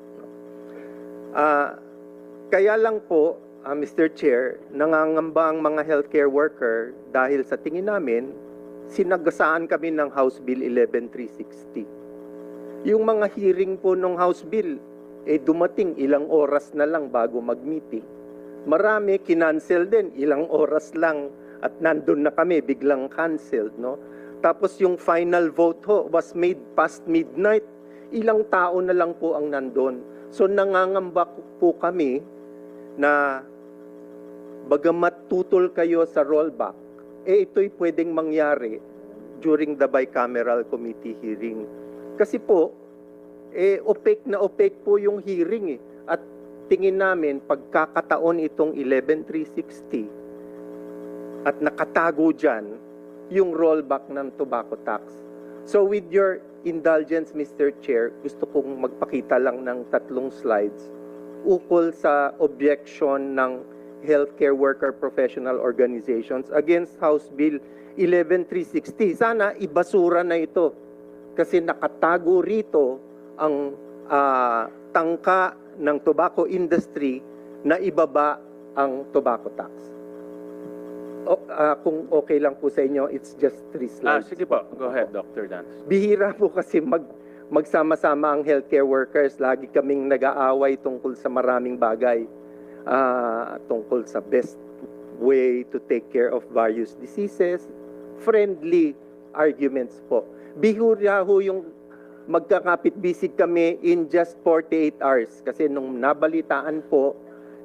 Kaya lang po, Mr. Chair, nangangamba ang mga healthcare worker dahil sa tingin namin, sinagasaan kami ng House Bill 11360. Yung mga hearing po ng House Bill, dumating ilang oras na lang bago mag-meeting. Marami kinancel din, ilang oras lang at nandun na kami, biglang canceled, no? Tapos yung final vote was made past midnight, ilang tao na lang po ang nandun. So nangangamba po kami na bagamat tutol kayo sa rollback, ito'y pwedeng mangyari during the bicameral committee hearing. Kasi po, opaque na opaque po yung hearing At tingin namin, pagkakataon itong 11360 at nakatago dyan yung rollback ng tobacco tax. So with your indulgence, Mr. Chair, gusto kong magpakita lang ng 3 slides ukol sa objection ng healthcare worker professional organizations against House Bill 11360. Sana ibasura na ito kasi nakatago rito ang tangka ng tobacco industry na ibaba ang tobacco tax. Kung okay lang po sa inyo, it's just 3 slides. Sige po. Go ahead, Dr. Dance. Bihira po kasi magsama-sama ang healthcare workers. Lagi kaming nag-aaway tungkol sa maraming bagay. Tungkol sa best way to take care of various diseases. Friendly arguments po. Bihira ho yung magkakapit-bisig kami in just 48 hours. Kasi nung nabalitaan po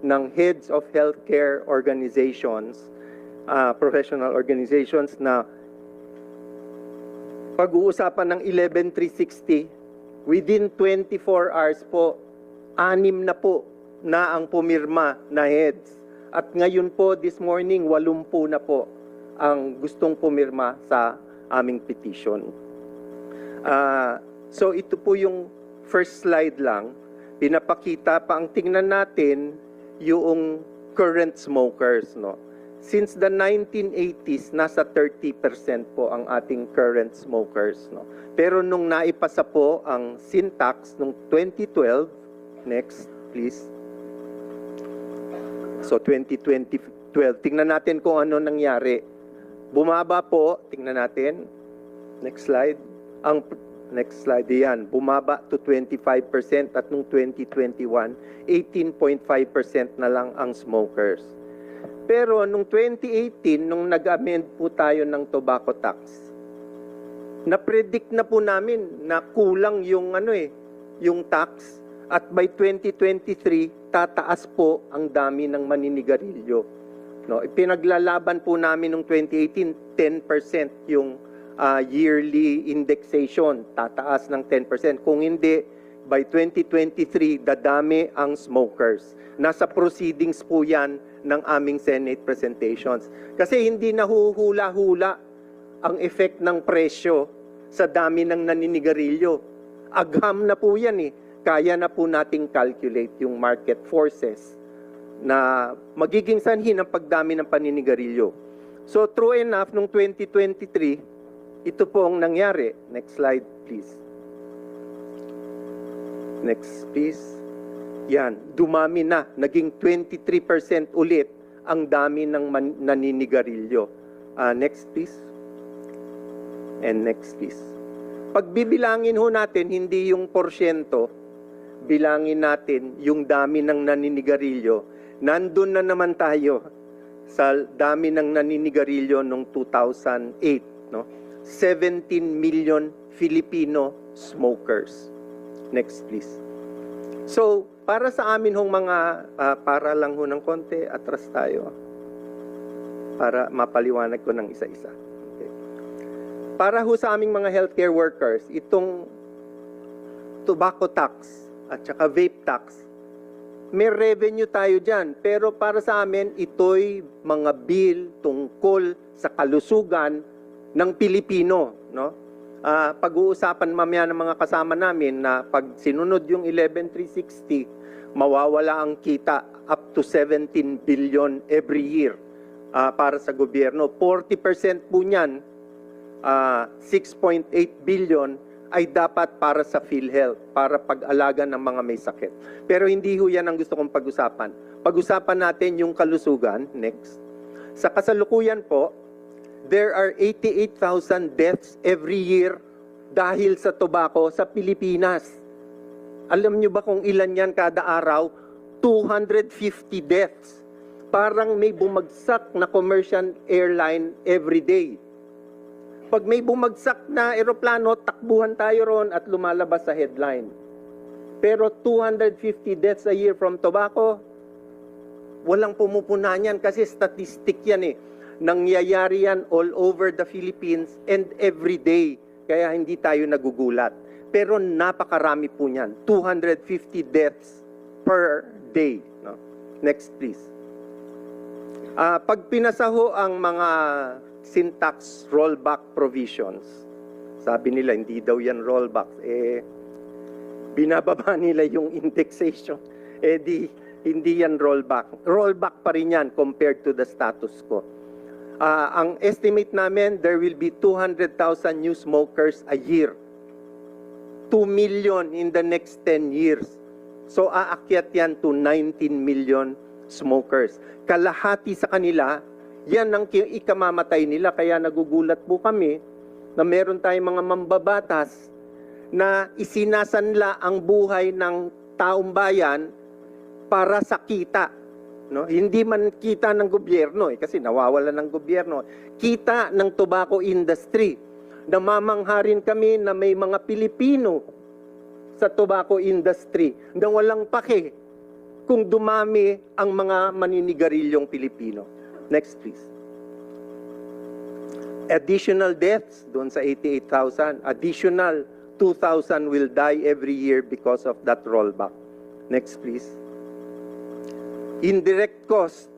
ng heads of healthcare organizations, professional organizations na pag-uusapan ng 11360, within 24 hours po, 6 na po na ang pumirma na heads. At ngayon po, this morning, 80 na po ang gustong pumirma sa aming petition. So ito po yung first slide lang. Pinapakita pa ang tingnan natin yung current smokers, no? Since the 1980s, nasa 30% po ang ating current smokers, no? Pero nung naipasa po ang sin tax nung 2012, next please. So 2012, tingnan natin kung ano nangyari. Bumaba po, tingnan natin. Next slide. Next slide yan. Bumaba to 25% at nung 2021, 18.5% na lang ang smokers. Pero nung 2018, nung nag-amend po tayo ng tobacco tax, na-predict na po namin na kulang yung yung tax at by 2023 tataas po ang dami ng maninigarilyo. No, ipinaglalaban po namin nung 2018 10% yung yearly indexation, tataas ng 10%. Kung hindi, by 2023 dadami ang smokers. Nasa proceedings po yan ng aming Senate presentations. Kasi hindi nahuhula-hula ang effect ng presyo sa dami ng naninigarilyo. Agham na po yan Kaya na po nating calculate yung market forces na magiging sanhi ng pagdami ng paninigarilyo. So true enough, nung 2023, ito po ang nangyari. Next slide, please. Next, please. Yan, dumami na. Naging 23% ulit ang dami ng naninigarilyo. Next, please. And next, please. Pag bibilangin ho natin, hindi yung porsyento, bilangin natin yung dami ng naninigarilyo. Nandun na naman tayo sa dami ng naninigarilyo noong 2008. No? 17 million Filipino smokers. Next, please. So, para sa amin hong mga, para lang ho ng konti, atras tayo. Para mapaliwanag ko ng isa-isa. Okay. Para ho sa aming mga healthcare workers, itong tobacco tax at saka vape tax, may revenue tayo dyan. Pero para sa amin, ito'y mga bill tungkol sa kalusugan ng Pilipino. No? Pag-uusapan mamaya ng mga kasama namin na pag sinunod yung 11,360, mawawala ang kita up to 17 billion every year para sa gobyerno. 40% po niyan, 6.8 billion, ay dapat para sa PhilHealth, para pag-alaga ng mga may sakit. Pero hindi ho yan ang gusto kong pag-usapan. Pag-usapan natin yung kalusugan. Next. Sa kasalukuyan po, there are 88,000 deaths every year dahil sa tobacco sa Pilipinas. Alam nyo ba kung ilan yan kada araw? 250 deaths. Parang may bumagsak na commercial airline every day. Pag may bumagsak na eroplano, takbuhan tayo ron at lumalabas sa headline. Pero 250 deaths a year from tobacco, walang pumupunan yan kasi statistic yan eh. Nangyayari yan all over the Philippines and every day. Kaya hindi tayo nagugulat. Pero napakarami po niyan. 250 deaths per day. No? Next, please. Pag pinasaho ang mga syntax rollback provisions, sabi nila hindi daw yan rollback. Binababa nila yung indexation. Hindi yan rollback. Rollback pa rin yan compared to the status quo. Ang estimate namin, there will be 200,000 new smokers a year. 2 million in the next 10 years. So aakyat yan to 19 million smokers. Kalahati sa kanila, yan ang ikamamatay nila. Kaya nagugulat po kami na meron tayong mga mambabatas na isinasanla ang buhay ng taong bayan para sa kita. No? Hindi man kita ng gobyerno kasi nawawala ng gobyerno. Kita ng tobacco industry. Namamangha rin kami na may mga Pilipino sa tobacco industry na walang pake kung dumami ang mga maninigarilyong Pilipino. Next, please. Additional deaths doon sa 88,000. Additional 2,000 will die every year because of that rollback. Next, please. Indirect cost.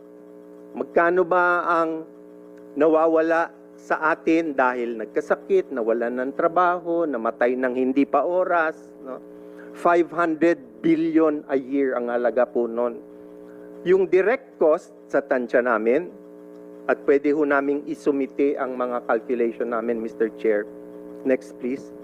Magkano ba ang nawawala sa atin dahil nagkasakit, nawalan ng trabaho, namatay ng hindi pa oras? No? 500 billion a year ang halaga po nun. Yung direct cost sa tansya namin, at pwede ho naming isumite ang mga calculation namin, Mr. Chair. Next, please.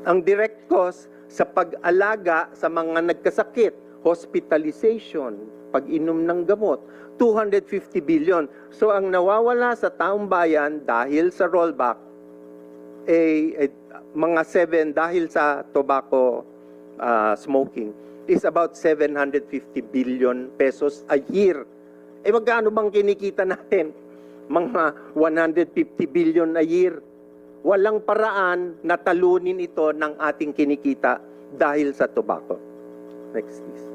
Ang direct cost sa pag-alaga sa mga nagkasakit, hospitalization, pag-inom ng gamot, 250 billion. So ang nawawala sa taong bayan dahil sa rollback, mga 7 dahil sa tobacco smoking, is about 750 billion pesos a year. Magkano bang kinikita natin? Mga 150 billion a year. Walang paraan na talunin ito ng ating kinikita dahil sa tobacco. Next, please.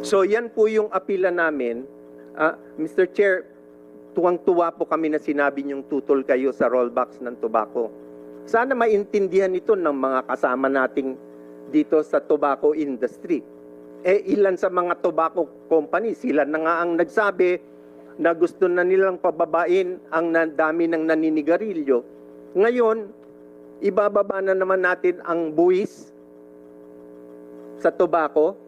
So yan po yung apila namin. Mr. Chair, tuwang-tuwa po kami na sinabi niyong tutol kayo sa rollbacks ng tobacco. Sana maintindihan ito ng mga kasama nating dito sa tobacco industry. Ilan sa mga tobacco companies, sila na nga ang nagsabi na gusto na nilang pababain ang dami ng naninigarilyo. Ngayon, ibababa na naman natin ang buwis sa tobacco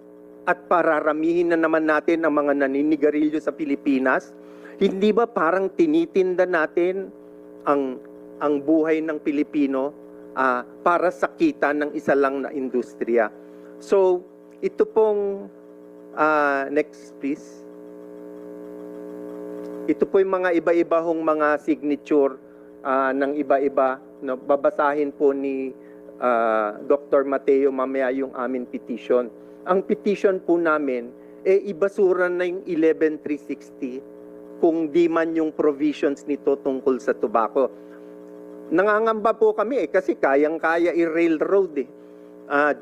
at pararamihin na naman natin ang mga naninigarilyo sa Pilipinas. Hindi ba parang tinitinda natin ang buhay ng Pilipino para sa kita ng isa lang na industriya? So, ito pong, next please. Ito po yung mga iba-iba hong mga signature ng iba-iba. No? Babasahin po ni Dr. Mateo mamaya yung amin petition. Ang petition po namin, ibasura na yung 11,360 kung di man yung provisions nito tungkol sa tobacco. Nangangamba po kami kasi kayang-kaya i-railroad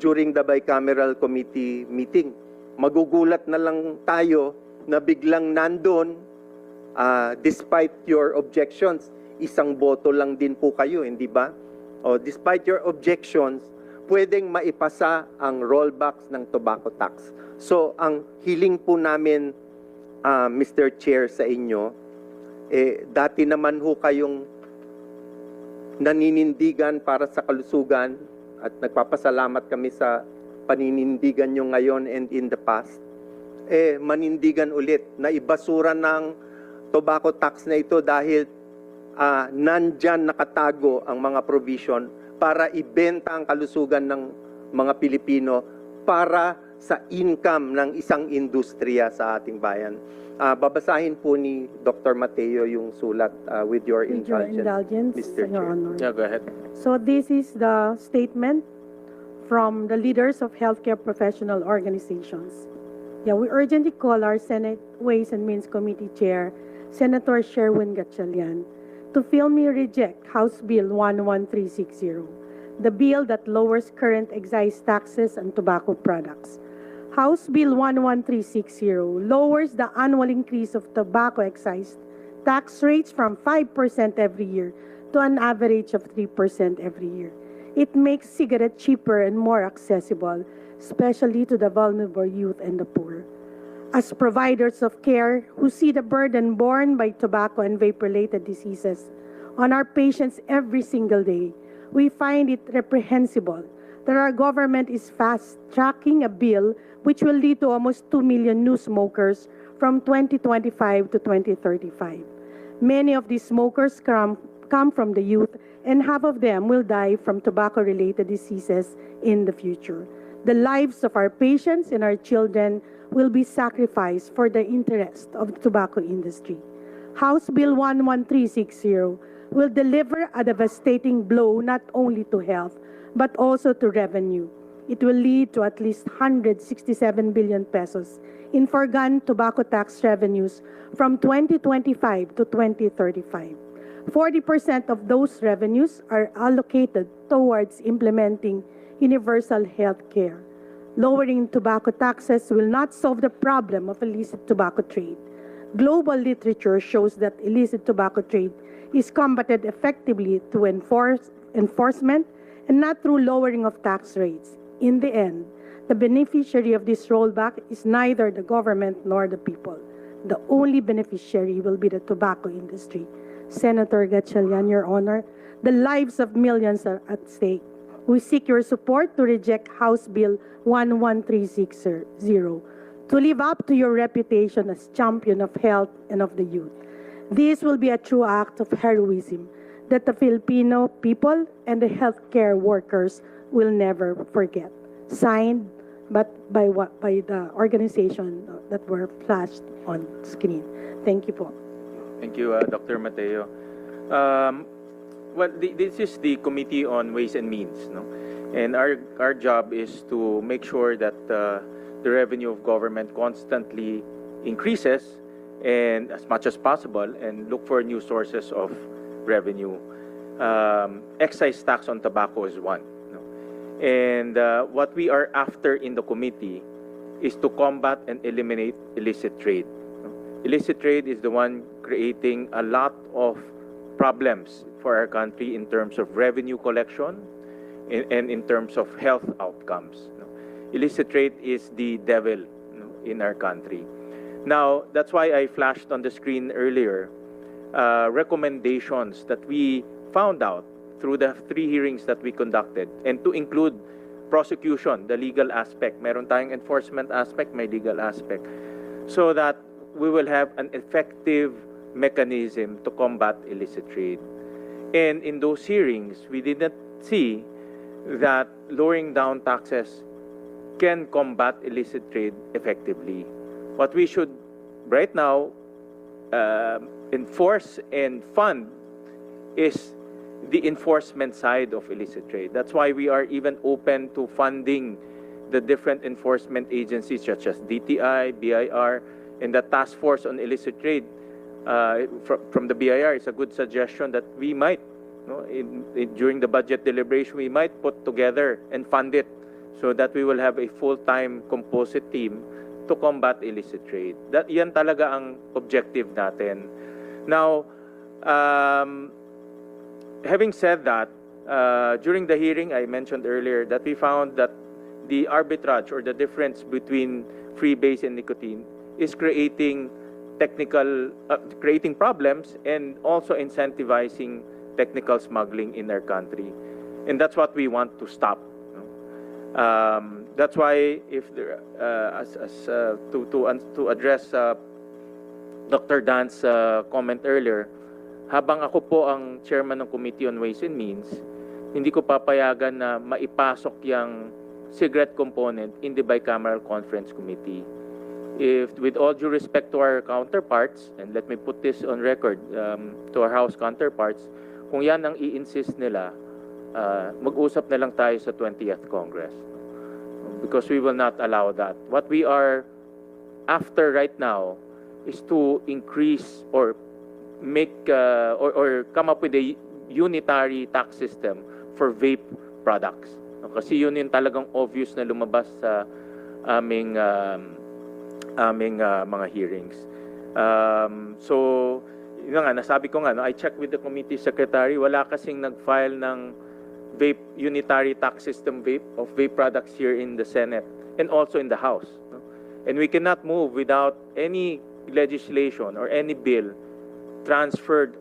during the bicameral committee meeting. Magugulat na lang tayo na biglang nandun, despite your objections, isang boto lang din po kayo, hindi ba? O despite your objections, pwedeng maipasa ang rollbacks ng tobacco tax. So, ang hiling po namin, Mr. Chair, sa inyo, dati naman ho kayong naninindigan para sa kalusugan at nagpapasalamat kami sa paninindigan nyo ngayon and in the past. Manindigan ulit na ibasura ng tobacco tax na ito dahil nandyan nakatago ang mga provision para ibenta ang kalusugan ng mga Pilipino para sa income ng isang industriya sa ating bayan. Babasahin po ni Dr. Mateo yung sulat with your With your indulgence, indulgence, Mr. Your Chair. Honor. Yeah, go ahead. So this is the statement from the leaders of healthcare professional organizations. Yeah, we urgently call our Senate Ways and Means Committee Chair, Senator Sherwin Gatchalian, to filmly reject House Bill 11360, the bill that lowers current excise taxes on tobacco products. House Bill 11360 lowers the annual increase of tobacco excise tax rates from 5% every year to an average of 3% every year. It makes cigarette cheaper and more accessible, especially to the vulnerable youth and the poor. As providers of care who see the burden borne by tobacco and vape-related diseases on our patients every single day, we find it reprehensible that our government is fast-tracking a bill which will lead to almost 2 million new smokers from 2025 to 2035. Many of these smokers come from the youth, and half of them will die from tobacco-related diseases in the future. The lives of our patients and our children will be sacrificed for the interest of the tobacco industry. House Bill 11360 will deliver a devastating blow not only to health, but also to revenue. It will lead to at least 167 billion pesos in foregone tobacco tax revenues from 2025 to 2035. 40% of those revenues are allocated towards implementing universal health care. Lowering tobacco taxes will not solve the problem of illicit tobacco trade. Global literature shows that illicit tobacco trade is combated effectively through enforcement and not through lowering of tax rates. In the end, the beneficiary of this rollback is neither the government nor the people. The only beneficiary will be the tobacco industry. Senator Gatchalian, Your Honor, the lives of millions are at stake. We seek your support to reject House Bill 11360 to live up to your reputation as champion of health and of the youth. This will be a true act of heroism that the Filipino people and the healthcare workers will never forget. Signed by the organization that were flashed on screen. Thank you po. Thank you, Dr. Mateo. Well, this is the Committee on Ways and Means, no? And our job is to make sure that the revenue of government constantly increases and as much as possible and look for new sources of revenue. Excise tax on tobacco is one. No? And what we are after in the committee is to combat and eliminate illicit trade. Illicit trade is the one creating a lot of problems for our country in terms of revenue collection and in terms of health outcomes. Illicit trade is the devil in our country. Now, that's why I flashed on the screen earlier recommendations that we found out through the 3 hearings that we conducted, and to include prosecution, the legal aspect. Meron tayong enforcement aspect, may legal aspect. So that we will have an effective mechanism to combat illicit trade. And in those hearings, we did not see that lowering down taxes can combat illicit trade effectively. What we should right now enforce and fund is the enforcement side of illicit trade. That's why we are even open to funding the different enforcement agencies such as DTI, BIR, and the Task Force on Illicit Trade from the BIR. It's a good suggestion that we might, during the budget deliberation, we might put together and fund it so that we will have a full-time composite team to combat illicit trade. Yan talaga ang objective natin. Now, having said that, during the hearing, I mentioned earlier that we found that the arbitrage or the difference between freebase and nicotine is creating creating problems and also incentivizing technical smuggling in our country. And that's what we want to stop. That's why if there, to address Dr. Dan's comment earlier, habang ako po ang chairman ng Committee on Ways and Means, hindi ko papayagan na maipasok yung cigarette component in the bicameral conference committee. If, with all due respect to our counterparts, and let me put this on record to our House counterparts, kung yan ang i-insist nila, mag-usap na lang tayo sa 20th Congress. Because we will not allow that. What we are after right now is to increase or make or come up with a unitary tax system for vape products. Kasi yun yung talagang obvious na lumabas sa aming mga hearings. So, yun nga, nasabi ko nga, I checked with the committee secretary, wala kasing nag-file ng vape, unitary tax system of vape products here in the Senate and also in the House. And we cannot move without any legislation or any bill transferred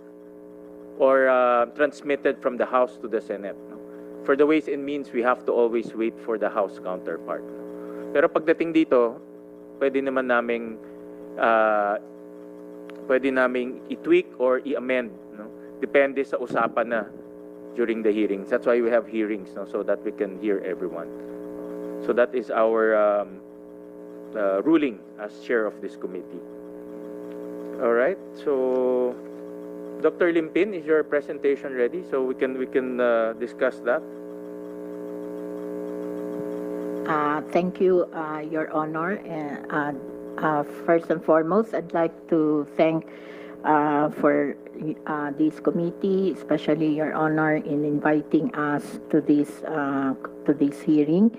or transmitted from the House to the Senate. For the Ways and Means, we have to always wait for the House counterpart. Pero pagdating dito, pwede naming i-tweak or i-amend. Depende sa usapan na during the hearings. That's why we have hearings, so that we can hear everyone. So that is our ruling as chair of this committee. All right. So, Dr. Limpin, is your presentation ready? So we can discuss that. Thank you, Your Honor. First and foremost, I'd like to thank for this committee, especially Your Honor, in inviting us to this hearing.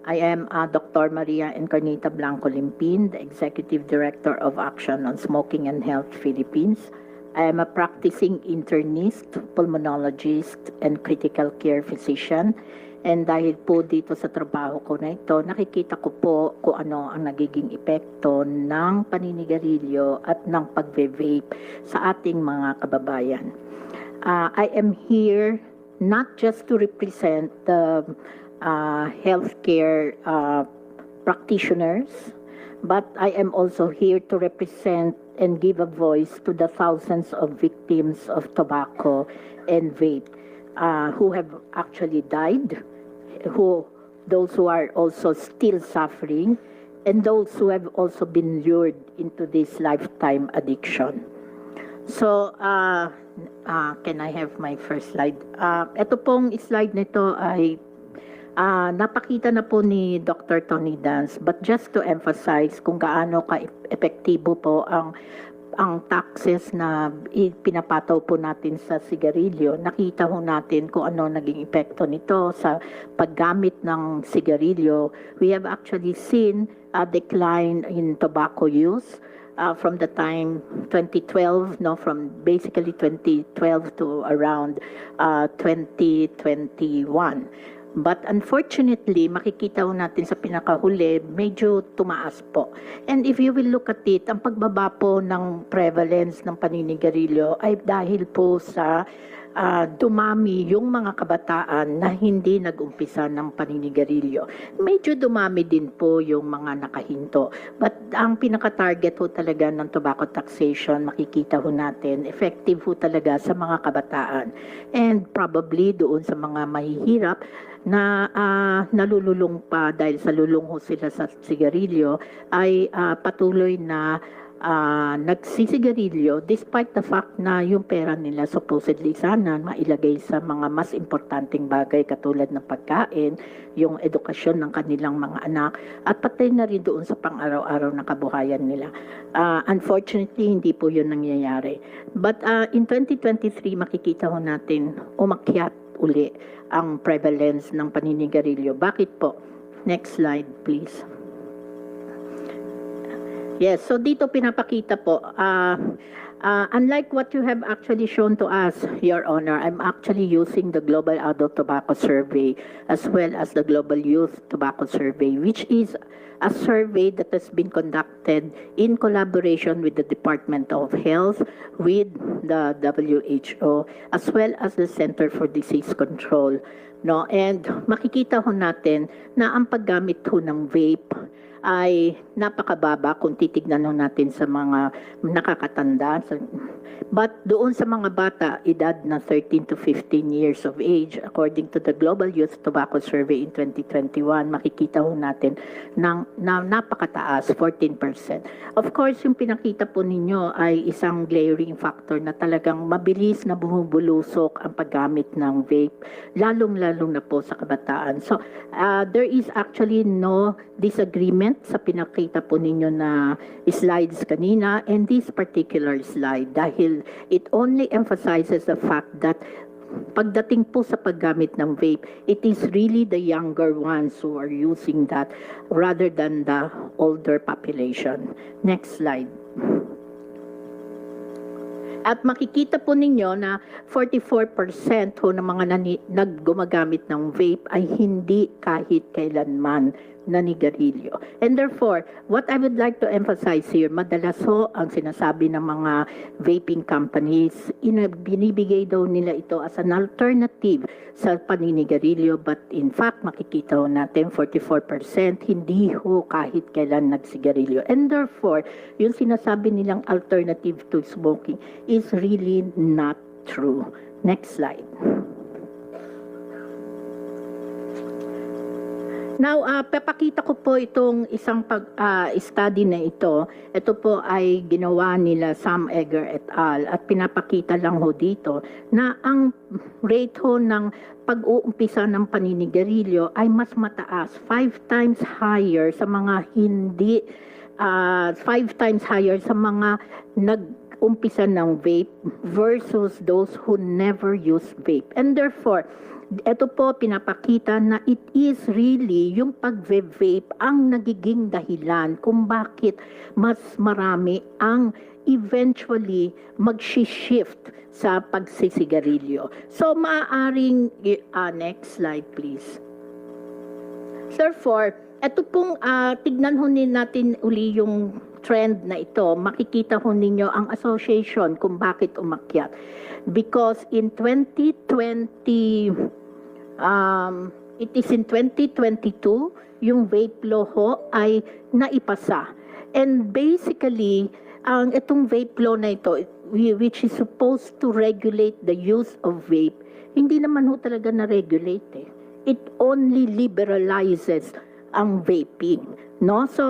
I am Dr. Maria Encarnita Blanco Limpin, the Executive Director of Action on Smoking and Health Philippines. I am a practicing internist, pulmonologist, and critical care physician. And dahil po dito sa trabaho ko na ito, nakikita ko po kung ano ang nagiging epekto ng paninigarilyo at ng pagve-vape sa ating mga kababayan. I am here not just to represent the healthcare practitioners, but I am also here to represent and give a voice to the thousands of victims of tobacco and vape who have actually died, those who are also still suffering, and those who have also been lured into this lifetime addiction. So, can I have my first slide? Ito pong slide nito ay napakita na po ni Dr. Tony Dance, but just to emphasize kung gaano ka-epektibo po ang taxes na pinapataw po natin sa sigarilyo, nakita ho natin kung ano naging epekto nito sa paggamit ng sigarilyo. We have actually seen a decline in tobacco use from the time 2012, from basically 2012 to around 2021. But unfortunately, makikita ho natin sa pinakahuli, medyo tumaas po. And if you will look at it, ang pagbaba po ng prevalence ng paninigarilyo ay dahil po sa dumami yung mga kabataan na hindi nag-umpisa ng paninigarilyo. Medyo dumami din po yung mga nakahinto. But ang pinaka-target ho talaga ng tobacco taxation, makikita ho natin, effective ho talaga sa mga kabataan. And probably doon sa mga mahihirap na nalululong pa dahil sa lulong ho sila sa sigarilyo, ay patuloy na nagsisigarilyo despite the fact na yung pera nila supposedly sana mailagay sa mga mas importanteng bagay katulad ng pagkain, yung edukasyon ng kanilang mga anak, at pati na rin doon sa pang-araw-araw na kabuhayan nila. Unfortunately, hindi po yun nangyayari. But in 2023, makikita ho natin umakyat uli ang prevalence ng paninigarilyo. Bakit po? Next slide, please. Yes, so dito pinapakita po, unlike what you have actually shown to us, Your Honor, I'm actually using the Global Adult Tobacco Survey as well as the Global Youth Tobacco Survey, which is a survey that has been conducted in collaboration with the Department of Health, with the WHO, as well as the Center for Disease Control. No? And makikita ho natin na ang paggamit ho ng vape ay napakababa kung titignan natin sa mga nakakatanda. But doon sa mga bata, edad na 13 to 15 years of age, according to the Global Youth Tobacco Survey in 2021, makikita ho natin na napakataas, 14%. Of course, yung pinakita po ninyo ay isang glaring factor na talagang mabilis na bumubulusok ang paggamit ng vape, lalong-lalong na po sa kabataan. So, there is actually no disagreement sa pinakita po ninyo na slides kanina and this particular slide dahil it only emphasizes the fact that pagdating po sa paggamit ng vape, it is really the younger ones who are using that rather than the older population. Next slide. At makikita po ninyo na 44% ho ng mga naggumagamit ng vape ay hindi kahit kailanman nanigarilyo. And therefore, what I would like to emphasize here, madalas ho ang sinasabi ng mga vaping companies, binibigay daw nila ito as an alternative sa paninigarilyo, but in fact, makikita ho natin 44% hindi ho kahit kailan nagsigarilyo. And therefore, yung sinasabi nilang alternative to smoking is really not true. Next slide. Now, papakita ko po itong isang study na ito. Ito po ay ginawa nila Sam Egger et al. At pinapakita lang ho dito na ang rate ho ng pag-uumpisa ng paninigarilyo ay mas mataas, 5 times higher sa mga hindi, 5 times higher sa mga nag-umpisa ng vape versus those who never use vape. And therefore, ito po pinapakita na it is really yung pag-vape ang nagiging dahilan kung bakit mas marami ang eventually mag-shift sa pagsisigarilyo. So maaaring, next slide please. Therefore, ito pong tignan ho natin uli yung trend na ito, makikita ho ninyo ang association kung bakit umakyat. Because in 2020, it is in 2022, yung vape law ho ay naipasa. And basically, itong vape law na ito, which is supposed to regulate the use of vape, hindi naman ho talaga na-regulate eh. It only liberalizes ang vaping. No? So,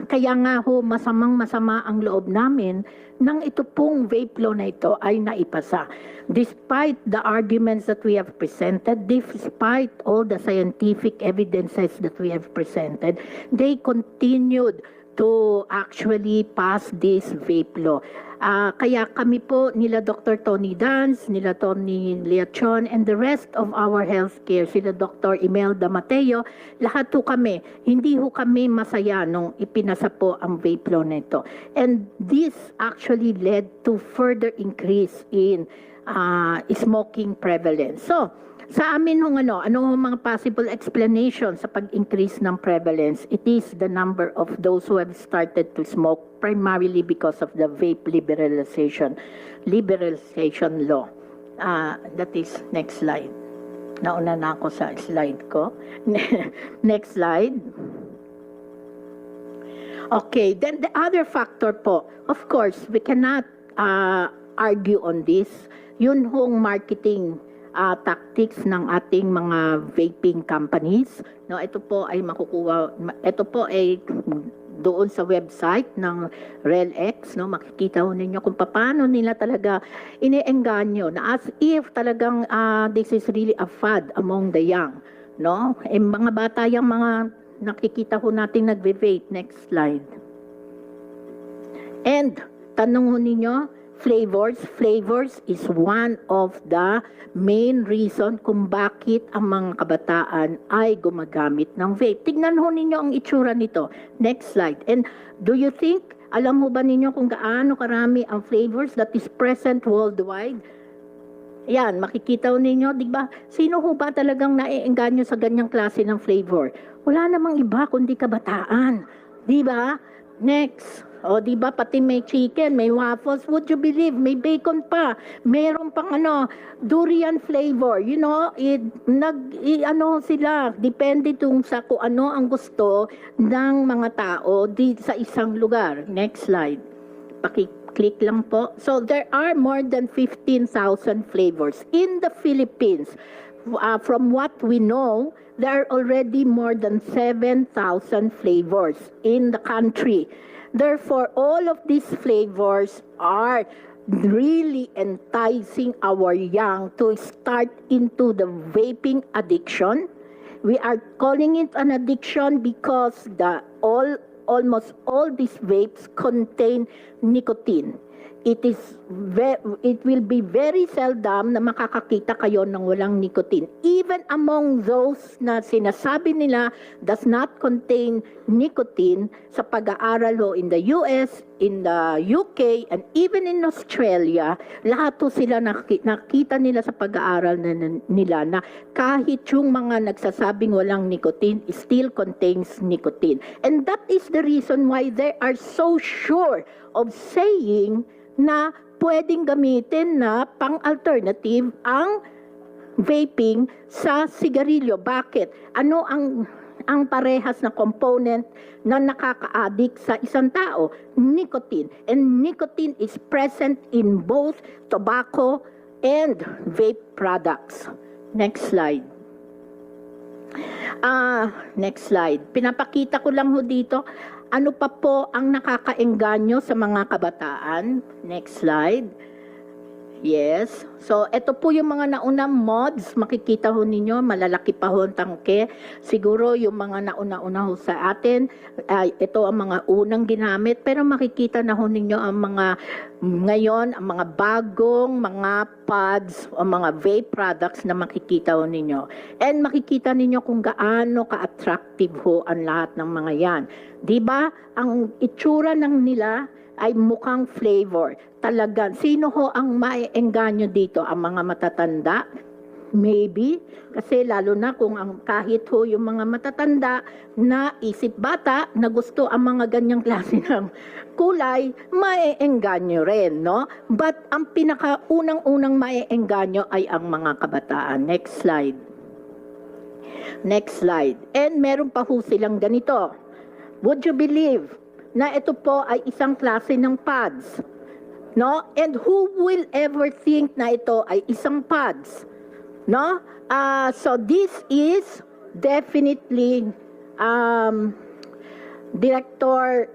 kaya nga ho, masamang-masama ang loob namin nang ito pong vape law na ito ay naipasa. Despite the arguments that we have presented, despite all the scientific evidences that we have presented, they continued to actually pass this vape law. Kaya kami po nila Dr. Tony Dance, nila Tony Leachon, and the rest of our healthcare, sila Dr. Imelda Mateo, lahat ho kami, hindi ho kami masaya nung ipinasa po ang vape law nito. And this actually led to further increase in smoking prevalence. So, sa amin hong ano mga possible explanation sa pag-increase ng prevalence, it is the number of those who have started to smoke primarily because of the vape liberalization law. That is next slide. Nauna na ako sa slide ko. Next slide. Okay, then the other factor po, of course, we cannot argue on this. Yun hong marketing tactics ng ating mga vaping companies. No, ito po ay makukuha, ito po ay doon sa website ng RELX, no, makikita ho ninyo kung paano nila talaga iniengganyo na as if talagang this is really a fad among the young, no? Mga bata yung mga nakikita ho natin nagve-vape. Next slide. And tanong ho ninyo, flavors is one of the main reason kung bakit ang mga kabataan ay gumagamit ng vape. Tignan ho ninyo ang itsura nito. Next slide. And do you think, alam mo ba ninyo kung gaano karami ang flavors that is present worldwide? Yan, makikita ho ninyo, di ba? Sino ho ba talagang naiengganyo sa ganyang klase ng flavor? Wala namang iba kundi kabataan. Di ba? Next. O, di ba, pati may chicken, may waffles, would you believe, may bacon pa, meron pang durian flavor, you know, sila, depende tung sa kung ano ang gusto ng mga tao sa isang lugar. Next slide. Paki-click lang po. So, there are more than 15,000 flavors in the Philippines. From what we know, there are already more than 7,000 flavors in the country. Therefore, all of these flavors are really enticing our young to start into the vaping addiction. We are calling it an addiction because almost all these vapes contain nicotine. It will be very seldom na makakakita kayo ng walang nicotine. Even among those na sinasabi nila does not contain nicotine, sa pag-aaral ho in the US, in the UK, and even in Australia, lahat ho sila nakita nila sa pag-aaral nila na kahit yung mga nagsasabing walang nicotine, still contains nicotine. And that is the reason why they are so sure of saying na pwedeng gamitin na pang-alternative ang vaping sa sigarilyo. Bakit? Ano ang parehas na component na nakaka-addict sa isang tao? Nicotine. And nicotine is present in both tobacco and vape products. Next slide. Next slide. Pinapakita ko lang ho dito. Ano pa po ang nakakaengganyo sa mga kabataan? Next slide. Yes. So, ito po yung mga naunang mods. Makikita ho ninyo, malalaki pa ho ang tangke. Siguro yung mga nauna-una ho sa atin, ito ang mga unang ginamit. Pero makikita na ho ninyo ang mga, ngayon, ang mga bagong mga pods o mga vape products na makikita ho ninyo. And makikita ninyo kung gaano ka-attractive ho ang lahat ng mga yan. Diba? Ang itsura ng nila ay mukhang flavor. Talagang, sino ho ang maiengganyo dito? Ang mga matatanda? Maybe. Kasi lalo na kung kahit ho yung mga matatanda na isip bata na gusto ang mga ganyang klase ng kulay, maiengganyo rin, no? But ang pinakaunang-unang maiengganyo ay ang mga kabataan. Next slide. Next slide. And meron pa ho silang ganito. Would you believe na ito po ay isang klase ng pads? No? And who will ever think na ito ay isang pads? No? So this is definitely Director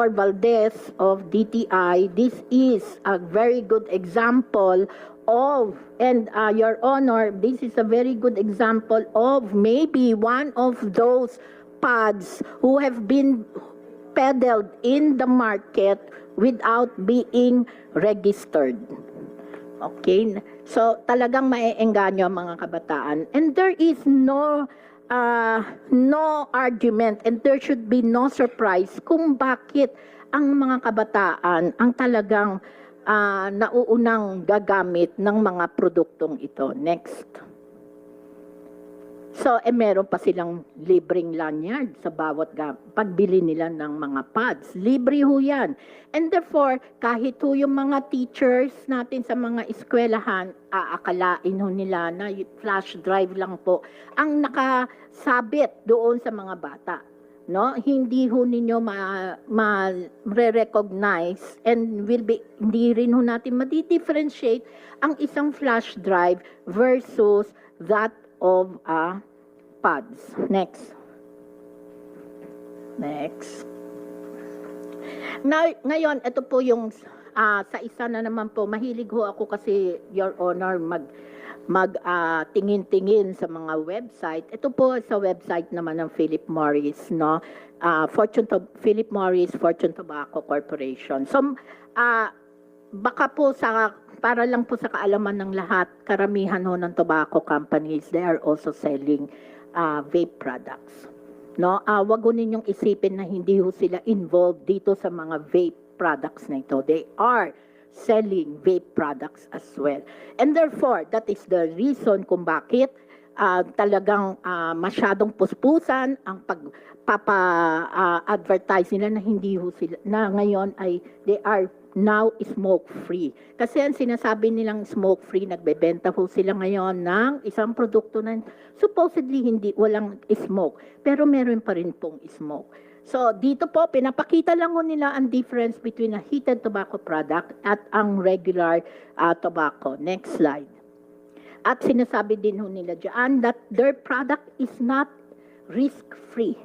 Valdez of DTI. This is a very good example of, and Your Honor, this is a very good example of maybe one of those pods who have been peddled in the market without being registered. Okay? So, talagang maiengganyo ang mga kabataan. And there is no argument and there should be no surprise kung bakit ang mga kabataan ang talagang nauunang gagamit ng mga produktong ito. Next. So, meron pa silang libreng lanyard sa bawat pagbili nila ng mga pads. Libre ho yan. And therefore, kahit ho yung mga teachers natin sa mga eskwelahan, aakalain ho nila na flash drive lang po ang nakasabit doon sa mga bata. No, hindi ho ninyo ma-recognize and hindi rin ho natin ma-differentiate ang isang flash drive versus that of pads. Next. Ngayon, ito po yung sa isa na naman po, mahilig ho ako kasi, Your Honor, tingin-tingin sa mga website. Ito po sa website naman ng Philip Morris, no? Philip Morris Fortune Tobacco Corporation. So, baka po para lang po sa kaalaman ng lahat, karamihan ho ng tobacco companies, they are also selling vape products. No? Wag ho ninyong isipin na hindi ho sila involved dito sa mga vape products na ito. They are selling vape products as well. And therefore, that is the reason kung bakit talagang masyadong puspusan ang pagpapa-advertise nila na hindi ho sila, na ngayon ay they are now smoke-free. Kasi ang sinasabi nilang smoke-free, nagbebenta ho sila ngayon ng isang produkto na supposedly walang smoke, pero meron pa rin pong smoke. So, dito po, pinapakita lang ho nila ang difference between a heated tobacco product at ang regular tobacco. Next slide. At sinasabi din ho nila dyan that their product is not risk-free.